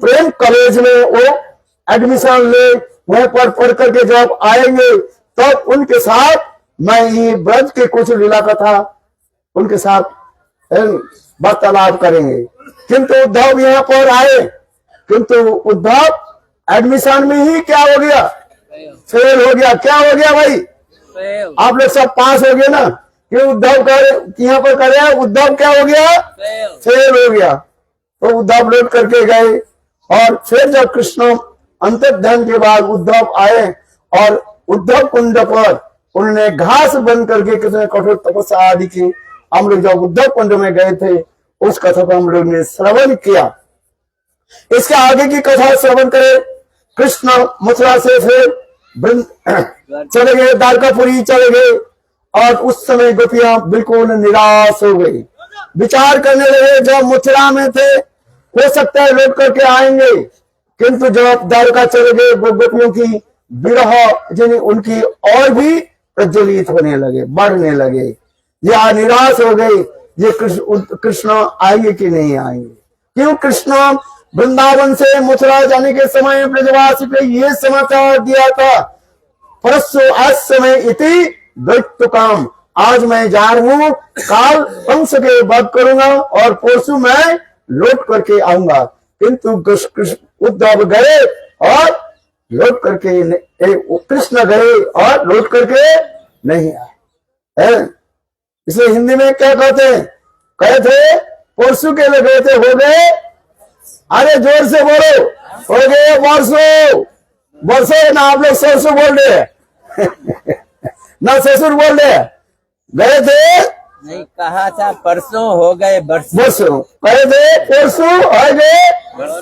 Speaker 4: प्रेम कॉलेज में वो एडमिशन ले, वहीं पर पढ़ करके जब आएंगे तब उनके साथ मैं ये ब्रज के कुछ लीला कथा उनके साथ वार्तालाप करेंगे। किंतु उद्धव यहाँ पर आए, किंतु उद्धव एडमिशन में ही क्या हो गया, फेल हो गया। क्या हो गया भाई, आप लोग सब पास हो गए ना, कि उद्धव यहाँ पर करे, उद्धव क्या हो गया, फेल हो गया। तो उद्धव लौट करके गए, और फिर जब कृष्ण अंतर्ध्यान के बाद उद्धव आए और उद्धव कुंड पर उन्होंने घास बन करके कितने कठोर तपस्या आदि की, हम लोग जब उद्धव कुंड में गए थे उस कथा को हम लोग ने श्रवण किया। इसके आगे की कथा श्रवण करें। कृष्ण मथुरा से फिर चले गए, द्वारकापुरी चले गए, और उस समय गोपियां बिल्कुल निराश हो गई, विचार करने लगे, जब मथुरा में थे हो सकता है लौट करके आएंगे, किंतु जब द्वारका चले गए गोपियों की विरह उनकी और भी प्रज्वलित होने लगे, बढ़ने लगे, या निराश हो गए, ये कृष्ण आएंगे कि नहीं आएंगे। क्यों, कृष्ण वृंदावन से मथुरा जाने के समय ब्रजवासी को ये समाचार दिया था, परसों आज समय इति दैत्य काम, आज मैं जा रहा हूँ, काल कंस के वध करूंगा और परसों मैं लौट करके आऊंगा। किंतु उद्धव गए और लौट करके, कृष्ण गए और लौट करके नहीं आए। इसलिए हिंदी में क्या कहते हैं, कहे थे परसों के लिए गए थे, हो गए, अरे जोर से बोलो, हो गए वर्षों, वर्षों ना आप लोग सरसों बोल रहे ना ससुर बोल रहे, गए थे
Speaker 5: नहीं, कहा था परसों हो गए
Speaker 4: वर्षों, कहे थे परसों हो गए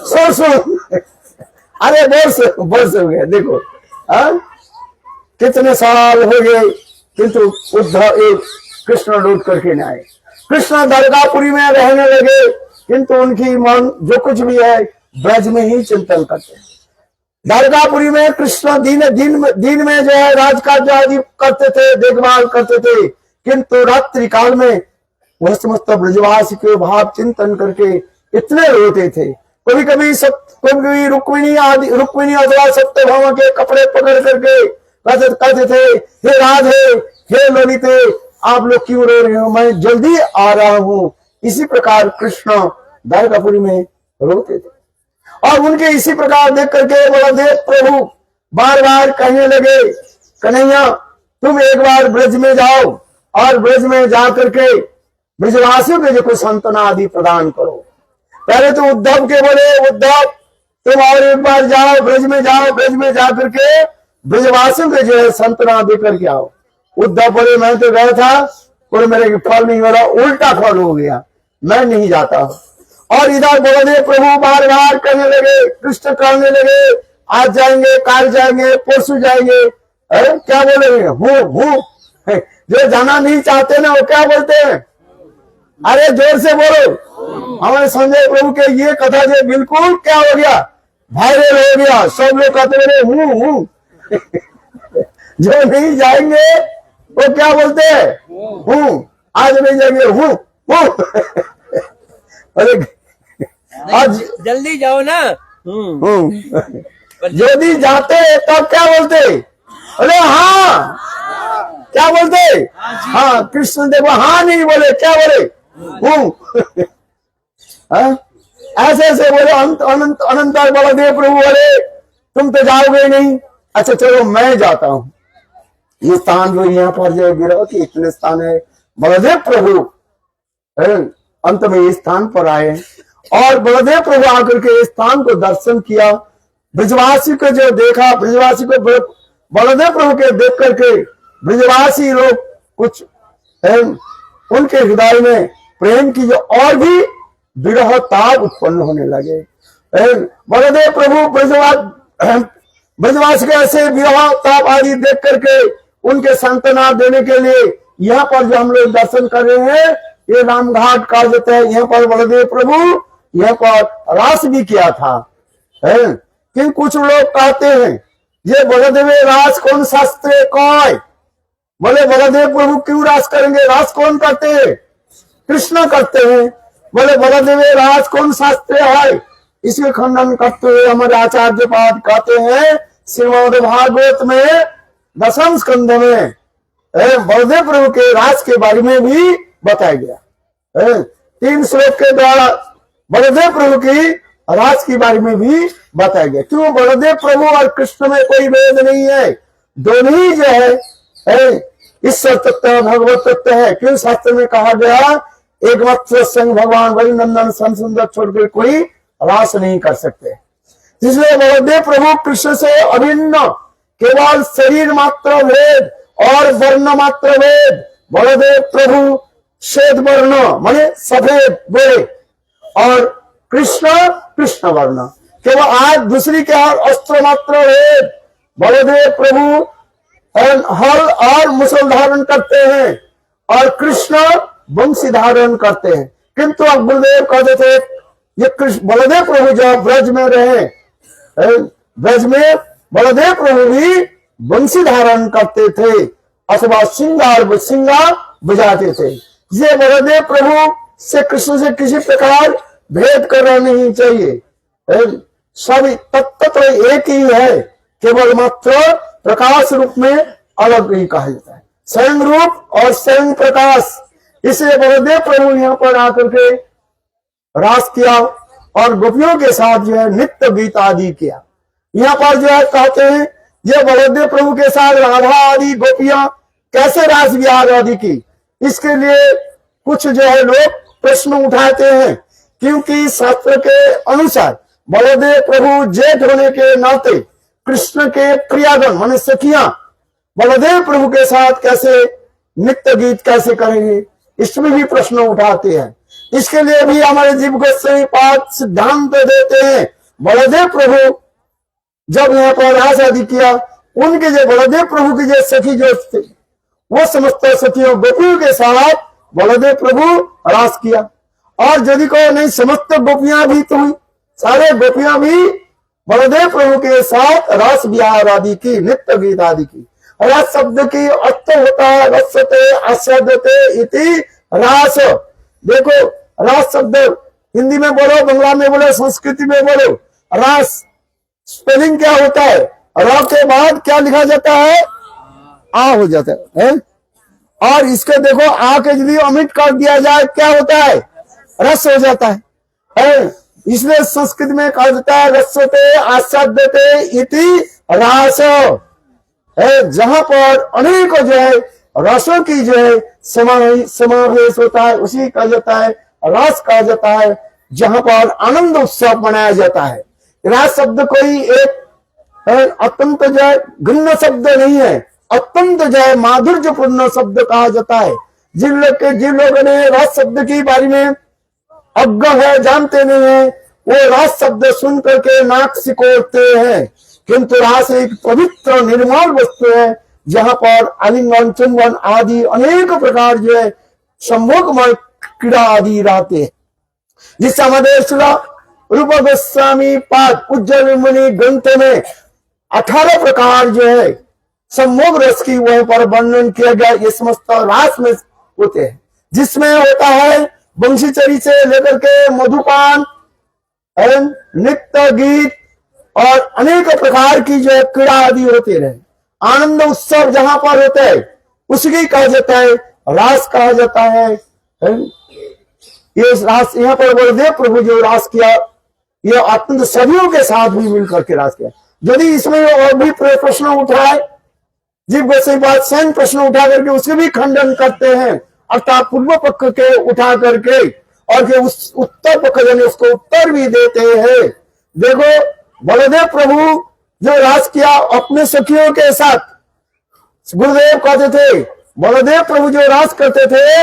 Speaker 4: सरसों, अरे वर्ष हो गए। देखो कितने साल हो गए, किंतु उद्धव कृष्ण लौट करके न आए। कृष्ण द्वारकापुरी में रहने लगे, किंतु उनकी मन जो कुछ भी है ब्रज में ही चिंतन करते हैं। द्वारकापुरी में कृष्ण दिन में जो है राजकाज आदि करते थे, देखभाल करते थे, किंतु रात्रि काल में वह समस्त ब्रजवासी के भाव चिंतन करके इतने रोते थे। कभी कभी रुक्मिणी अथवा सत्यभामा के कपड़े पकड़ करके कहते थे, हे राधे, हे ललिते, आप लोग क्यों रो रहे हो, मैं जल्दी आ रहा हूँ। इसी प्रकार कृष्ण द्वारकापुरी में रोते थे, और उनके इसी प्रकार देख करके बलदेव प्रभु बार बार कहने लगे, कन्हैया तुम एक बार ब्रज में जाओ और ब्रज में जा करके ब्रजवासियों के जो कुछ सांत्वना आदि प्रदान करो। पहले तो उद्धव के बोले, उद्धव तुम और एक बार जाओ ब्रज में जाओ, ब्रज में जा करके ब्रजवासियों के जो है सांत्वना दे करके आओ। उद्धव बोले मैं तो गया था और मेरे फल नहीं हो रहा, उल्टा फल हो गया, मैं नहीं जाता। और इधर बलदेव प्रभु बार बार कहने लगे, कृष्ण कहने लगे आज जाएंगे, कल जाएंगे, परसों जाएंगे। अरे क्या बोलेंगे, हूँ जो जाना नहीं चाहते ना वो क्या बोलते हैं, अरे जोर से बोलो। हमारे संजय प्रभु के ये कथा जो बिल्कुल क्या हो गया, वायरल हो गया, सब लोग कहते रहे हूँ जो नहीं जाएंगे वो क्या बोलते हैं, हूँ, आज नहीं जाएंगे हूँ। अरे आज
Speaker 5: जल्दी जाओ ना।
Speaker 4: यदि जाते तब क्या बोलते, अरे हाँ क्या बोलते, हाँ कृष्ण देव हाँ नहीं बोले, क्या बोले हूँ। ऐसे ऐसे बोले अनंत अनंत बलदेव प्रभु बोले तुम तो जाओगे नहीं, अच्छा चलो मैं जाता हूँ। ये स्थान जो यहाँ पर जो गिरा कि इतने स्थान है, बलदेव प्रभु अंत में इस स्थान पर आए और बलदेव प्रभु आकर के इस स्थान को दर्शन किया। ब्रजवासी को जो देखा, ब्रजवासी को बलदेव प्रभु के देख करके ब्रजवासी लोग कुछ उनके हृदय में प्रेम की जो और भी विरह ताप उत्पन्न होने लगे। बलदेव प्रभु ब्रजवासी के ऐसे विरह ताप आदि देख करके उनके सांत्वना देने के लिए यहाँ पर जो हम लोग दर्शन कर रहे हैं ये रामघाट कहा जाता है। यहाँ पर बलदेव प्रभु यहाँ पर रास भी किया था। कि कुछ लोग कहते हैं ये बलदेव रास कौन शास्त्र कौन, बोले बलदेव प्रभु क्यों रास करेंगे, रास कौन करते हैं, कृष्ण करते हैं। बोले बलदेव रास कौन शास्त्र है, इसके खंडन करते हुए हमारे आचार्य पाद कहते हैं श्रीमद् भागवत में 10वें स्कंध में बलदेव प्रभु के रास के बारे में भी बताया गया। 3 श्लोक के द्वारा बलदेव प्रभु की रास के बारे में भी बताया गया। क्यों, बलदेव प्रभु और कृष्ण में कोई भेद नहीं है, दोनों ही जो है ईश्वर तत्व है, भगवत तत्व है। क्यों, शास्त्र में कहा गया एक वक्त संग भगवान वही नंदन सन सुंदर छोड़कर कोई रास नहीं कर सकते। इसलिए बलदेव प्रभु कृष्ण से अभिन्न, केवल शरीर मात्र भेद और वर्ण मात्र भेद। बलदेव प्रभु श्वेत वर्ण माने सफेद गोरे और कृष्ण कृष्ण वर्ण, केवल आज दूसरी क्या अस्त्र मात्र भेद। बलदेव प्रभु हल और मुसल धारण करते हैं और कृष्ण वंशी धारण करते हैं। किंतु अब बलदेव कहते थे ये कृष्ण बलदेव प्रभु जो ब्रज में रहे, ब्रज में बलदेव प्रभु भी वंशी धारण करते थे अथवा सिंगार बजाते थे। ये बलदेव प्रभु से कृष्ण से किसी प्रकार भेद करना नहीं चाहिए, सभी तत्व एक ही है, केवल मात्र प्रकाश रूप में अलग नहीं कहा जाता है, स्वयं रूप और स्वयं प्रकाश। इसलिए बलदेव प्रभु यहाँ पर आकर के रास किया और गोपियों के साथ जो है नित्य गीत आदि किया। यहाँ पर जो है कहते हैं ये बलदेव प्रभु के साथ राधा आदि गोपियां कैसे रास विहार आदि की, इसके लिए कुछ जो है लोग प्रश्न उठाते हैं। क्योंकि शास्त्र के अनुसार बलदेव प्रभु जेठ होने के नाते कृष्ण के प्रियागण माने सखियां बलदेव प्रभु के साथ कैसे नित्य गीत कैसे करेंगे, इसमें भी प्रश्न उठाते हैं। इसके लिए भी हमारे जीव गोस्वामी पाद सिद्धांत देते हैं। बलदेव प्रभु जब यहाँ पर रास आदि किया, उनके जो बलदेव प्रभु की जो सखी जो थे वो समस्त सखियों गोपियों के साथ बलदेव प्रभु रास किया। और यदि को नहीं समस्त गोपियां भी तो हुई, सारे गोपियां भी बलदेव प्रभु के साथ रास विहार आदि की, नित्य गीत आदि की। रस शब्द की अर्थ होता है रसते आस्वादते इति रास। देखो रास शब्द हिंदी में बोलो, बंगला में बोलो, संस्कृति में बोलो, रास स्पेलिंग क्या होता है, र के बाद क्या लिखा जाता है, आ हो जाता है। और इसके देखो आ के यदि अमिट कर दिया जाए क्या होता है, रस हो जाता है। इसलिए संस्कृत में कहा जाता है रसते आस्वाद्यते इति रास। है, जहां पर अनेकों जो है रसों की जो है समावेश होता है, उसी कहा जाता है रस कहा जाता है, जहां पर आनंद उत्सव मनाया जाता है। रस शब्द कोई एक अत्यंत जो है घृण्य शब्द नहीं है, अत्यंत जो है माधुर्यपूर्ण शब्द कहा जाता है। जिन लोगों ने रस शब्द के बारे में अज्ञ है, जानते नहीं है, वो रस शब्द सुन करके नाक सिकोड़ते हैं। किंतु रस एक पवित्र निर्मल वस्तु है, जहां पर आलिंगन चुंबन आदि अनेक प्रकार जो है संभोगमय क्रीड़ा आदि रहते हैं, जिससे हमारे रूप गोस्वामी पाद उज्जवल मुनि ग्रंथ में 18 प्रकार जो है संभोग रस की वहीं पर वर्णन किया गया। ये समस्त रास में होते हैं, जिसमें होता है वंशीचरी से लेकर के मधुपान, नृत्य, गीत और अनेक प्रकार की जो है क्रीड़ा आदि होते रहे। आनंद उत्सव जहां पर होता है उसकी कहा जाता है रास कहा जाता है। ये रास यहाँ पर बलदेव प्रभु जो रास किया, ये अत्यंत सदियों के साथ भी मिलकर के रास किया। यदि इसमें और भी प्रश्न उठाए, जीव गोसाई बात स्वयं प्रश्न उठा करके उसके भी खंडन करते हैं, अर्थात पूर्व पक्ष के उठा करके और के उस उत्तर पक्ष यानी उसको उत्तर भी देते हैं। देखो बलदेव प्रभु जो रास किया अपने सखियों के साथ, गुरुदेव कहते थे बलदेव प्रभु जो रास करते थे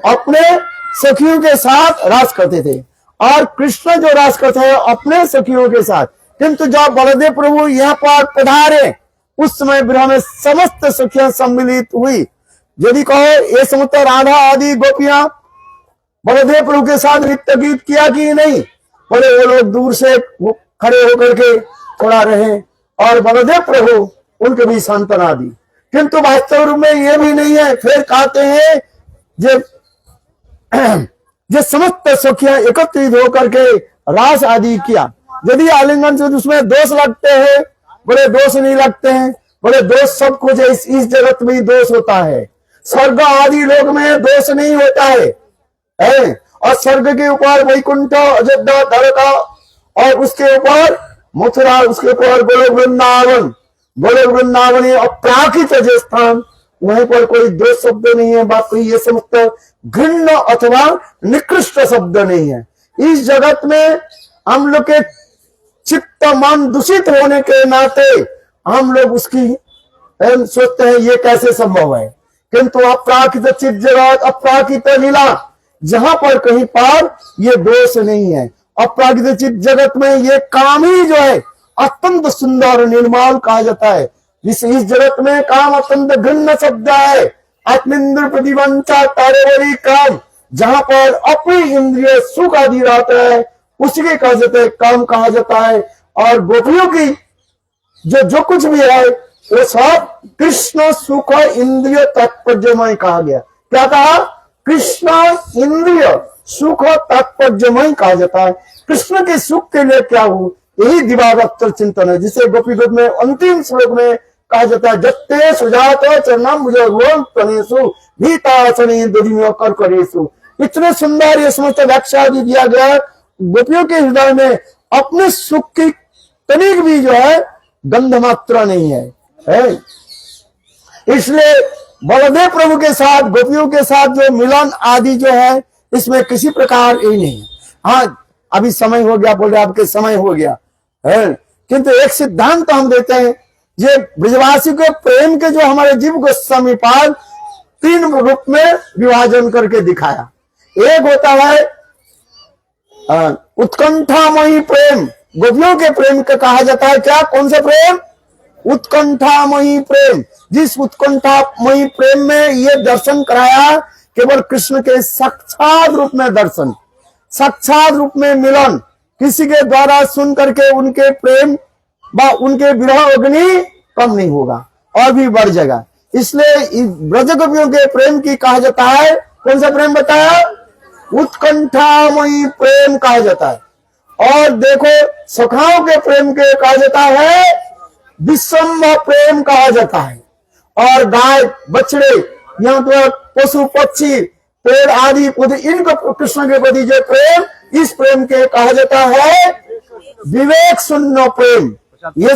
Speaker 4: अपने सखियों के साथ रास करते थे, और कृष्ण जो रास करते हैं अपने सखियों के साथ। किंतु जब बलदेव प्रभु यहाँ पर पधारे उस समय विरह में समस्त सखियां सम्मिलित हुई। यदि कहो ये समस्त राधा आदि गोपियां बलदेव प्रभु के साथ नृत्य गीत किया कि नहीं, बोले वो लोग दूर से खड़े होकर के थोड़ा रहे और बलदेव प्रभु उनके भी सांत्वना दी। किंतु वास्तव रूप में ये भी नहीं है। फिर कहते हैं जो समस्त सखियां एकत्रित होकर के रास आदि किया। यदि आलिंगन से उसमें दोष लगते हैं, बड़े दोष नहीं लगते हैं, बड़े दोष सब कुछ इस जगत में ही दोष होता है। स्वर्ग आदि लोक में दोष नहीं होता है। और स्वर्ग के ऊपर वैकुंठ, अयोध्या, द्वारका और उसके ऊपर मथुरा, उसके ऊपर गोलोक वृंदावन, गोलोक वृंदावन अपराकित जो स्थान, वहीं पर कोई दोष शब्द नहीं है। बात ये समस्त घृण्य अथवा निकृष्ट शब्द नहीं है। इस जगत में हम लोग के चित्त मन दूषित होने के नाते हम लोग उसकी सोचते हैं ये कैसे संभव है। किंतु अपराकित चित्त जगत, अपराकित लीला, जहां पर कहीं पर ये दोष नहीं है। अपराकित चित्त जगत में ये काम ही जो है अत्यंत सुंदर निर्मल कहा जाता है। इस जगत में काम अत्यंत घृण्य शब्द है। आत्मेंद्र प्रतिवंचा तारेवरी काम, जहां पर अपनी इंद्रिय सुख आदि रहता है उसके कहा जाता है काम कहा जाता है। और गोपियों की जो कुछ भी है वो सब कृष्ण सुख इंद्रिय तात्पर्यमय कहा गया। क्या कहा? कृष्ण इंद्रिय सुख तात्पर्यमय कहा जाता है। कृष्ण के सुख के लिए क्या हो, यही दिवाकर चिंतन है, जिसे गोपी गोद में अंतिम श्लोक में कहा जाता है जत्ते सुजात चरणम तनेसु भीतासनी दुनियों कर करेसु। इतने सुंदर ये समस्त व्याख्या भी दिया गया। गोपियों के हृदय में अपने सुख की तनिक भी जो है गंध मात्रा नहीं है। इसलिए बलदेव प्रभु के साथ गोपियों के साथ जो मिलन आदि जो है इसमें किसी प्रकार ही नहीं। हाँ अभी समय हो गया, बोले आपके समय हो गया है, किंतु एक सिद्धांत हम देते हैं, ये ब्रजवासी के प्रेम के जो हमारे जीव गोस्वामी पाद 3 रूप में विभाजन करके दिखाया। एक होता है उत्कंठामयी प्रेम, गोपियों के प्रेम का कहा जाता है क्या, कौन सा प्रेम? उत्कंठामयी प्रेम। जिस उत्कंठामयी प्रेम में ये दर्शन कराया केवल कृष्ण के साक्षात रूप में दर्शन, साक्षात रूप में मिलन, किसी के द्वारा सुन करके उनके प्रेम व उनके विरह अग्नि कम नहीं होगा और भी बढ़ जाएगा। इसलिए ब्रज गोपियों के प्रेम की कहा जाता है, कौन सा प्रेम बताया? उत्कंठामयी प्रेम कहा जाता है। और देखो सखाओं के प्रेम के कहा जाता है विषम प्रेम कहा जाता है। और गाय बछड़े, यहाँ तो पशु पक्षी पेड़ आदि इनको कृष्ण के प्रति जो प्रेम, इस प्रेम के कहा जाता है विवेक शून्य प्रेम। ये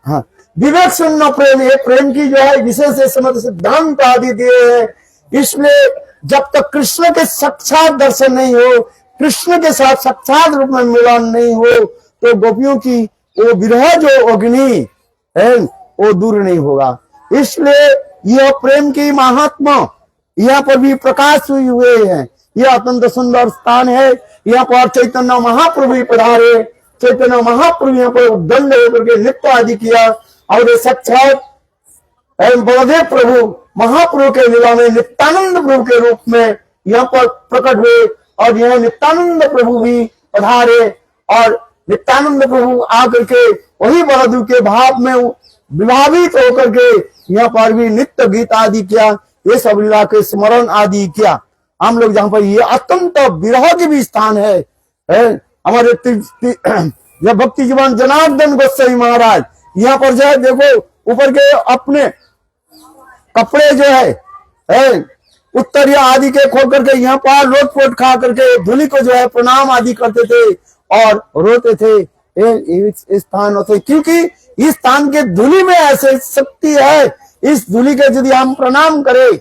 Speaker 4: हाँ विवेक शून्य प्रेम, ये प्रेम की जो है विशेष सिद्धांत आदि दिए हैं। इसलिए जब तक कृष्ण के साक्षात दर्शन नहीं हो, कृष्ण के साथ साक्षात रूप में मिलन नहीं हो, तो गोपियों की वो विरह जो अग्नि है वो दूर नहीं होगा। इसलिए यह प्रेम की महात्मा यहाँ पर भी प्रकाश हुए हैं। यह अत्यंत सुंदर स्थान है। यहाँ पर चैतन्य महाप्रभु भी पधारे। चैतन्य महाप्रभु यहाँ पर दंड होकर के नृत्य आदि किया और ये साक्षात बलदेव प्रभु महाप्रभु के लीला में नित्यानंद प्रभु के रूप में यहाँ पर प्रकट हुए और यह नित्यानंद प्रभु भी पधारे और नित्यानंद प्रभु आकर के वही बलदेव के भाव में विभावित होकर के यहाँ पर भी नित्य गीत आदि किया, ये सब लीला के स्मरण आदि किया। हम लोग जहाँ पर ये अत्यंत विरह के भी स्थान है हमारे यह भक्ति जीवन जनार्दन गोस्वामी महाराज यहाँ पर जो है देखो ऊपर के अपने कपड़े जो है उत्तरीय आदि के खोल करके यहाँ पर लोटपोट खा करके धूलि को जो है प्रणाम आदि करते थे और रोते थे इस स्थान होते, क्योंकि इस स्थान के धूलि में ऐसे शक्ति है। इस धूलि के यदि हम प्रणाम करें,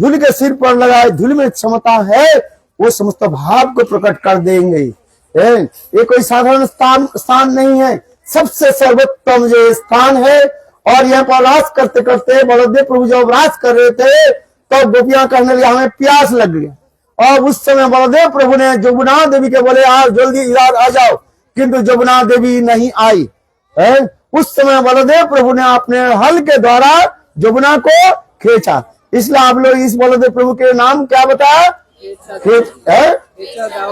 Speaker 4: धूलि के सिर पर लगाए, धूलि में क्षमता है, वो समस्त भाव को प्रकट कर देंगे। ये कोई साधारण स्थान नहीं है, सबसे सर्वोत्तम जो स्थान है। और यहाँ पर रास करते करते बलदेव प्रभु जब रास कर रहे थे तो गोपियां कहने लगी हमें प्यास लग गई। और उस समय बलदेव प्रभु ने जमुना देवी के बोले आप जल्दी इधर आ जाओ, किंतु जमुना देवी नहीं आई। उस समय बलदेव प्रभु ने अपने हल के द्वारा जमुना को खींचा। इसलिए आप लोग इस बलदेव प्रभु के नाम क्या बताया,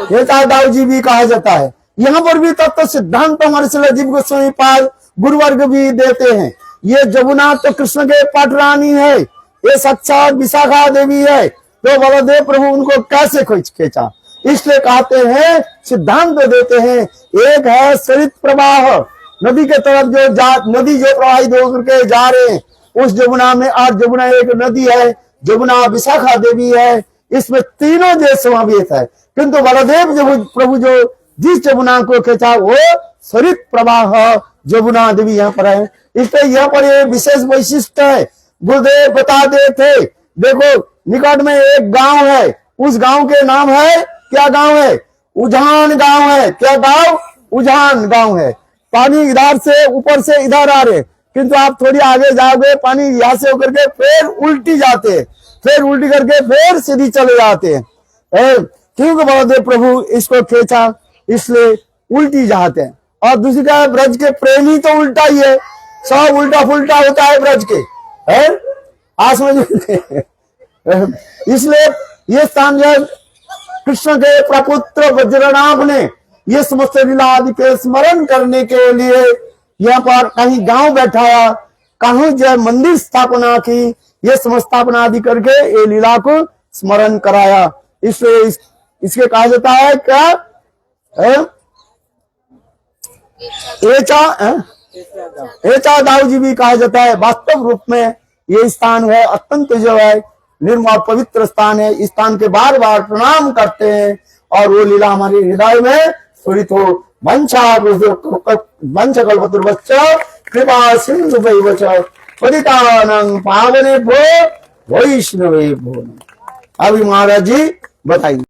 Speaker 4: खेचा दाऊ जी भी कहा जाता है। यहाँ पर भी तत्व सिद्धांत हमारे जीव गोस्वामी पाद गुरुवर्ग भी देते हैं। ये जमुना तो कृष्ण के पटरानी है, ये साक्षात विशाखा देवी है, तो बलदेव प्रभु उनको कैसे खींचा। इसलिए कहते हैं सिद्धांत देते हैं एक है सरित प्रवाह, नदी के तरफ जो नदी जो प्रवाहित होकर के जा रहे हैं उस जमुना में, और जमुना एक नदी है, जमुना विशाखा देवी है, इसमें तीनों जो समावेश है। किंतु बलदेव प्रभु जो जिस जमुना को खींचा वो सरित प्रवाह जमुना देवी यहाँ पर है। इसलिए यहाँ पर ये विशेष वैशिष्ट है। गुरुदेव बता दे थे, देखो निकट में एक गांव है, उस गांव के नाम है, क्या गांव है, उजान गांव है। क्या गांव, उजान गांव है। पानी इधर से ऊपर से इधर आ रहे, किंतु आप थोड़ी आगे जाओगे पानी यहाँ से होकर के फिर उल्टी जाते हैं, फिर उल्टी करके फिर सीधी चले जाते हैं। क्योंकि बलदेव प्रभु इसको खींचा इसलिए उल्टी जाते हैं। और दूसरी का ब्रज के प्रेमी तो उल्टा ही है, सब उल्टा फुल्टा होता है ब्रज के, इसलिए ये स्थान जो कृष्ण के प्रपुत्र वज्रनाभ ने ये समस्त लीला आदि के स्मरण करने के लिए यहाँ पर कहीं गांव बैठाया, कहीं जो मंदिर स्थापना की, ये समस्त स्थापना आदि करके ये लीला को स्मरण कराया। इसलिए इसके कहा जाता है क्या, एचा दाऊ जी भी कहा जाता है। वास्तव रूप में ये स्थान है अत्यंत जो है निर्मल पवित्र स्थान है। इस स्थान के बार बार प्रणाम करते हैं और वो लीला हमारे हृदय में स्फुरित हो। वंशकल्पतरुश्च कृपा सिंधु पतितानां पावनेभ्यो वैष्णवेभ्यो। अभी महाराज जी बताइए।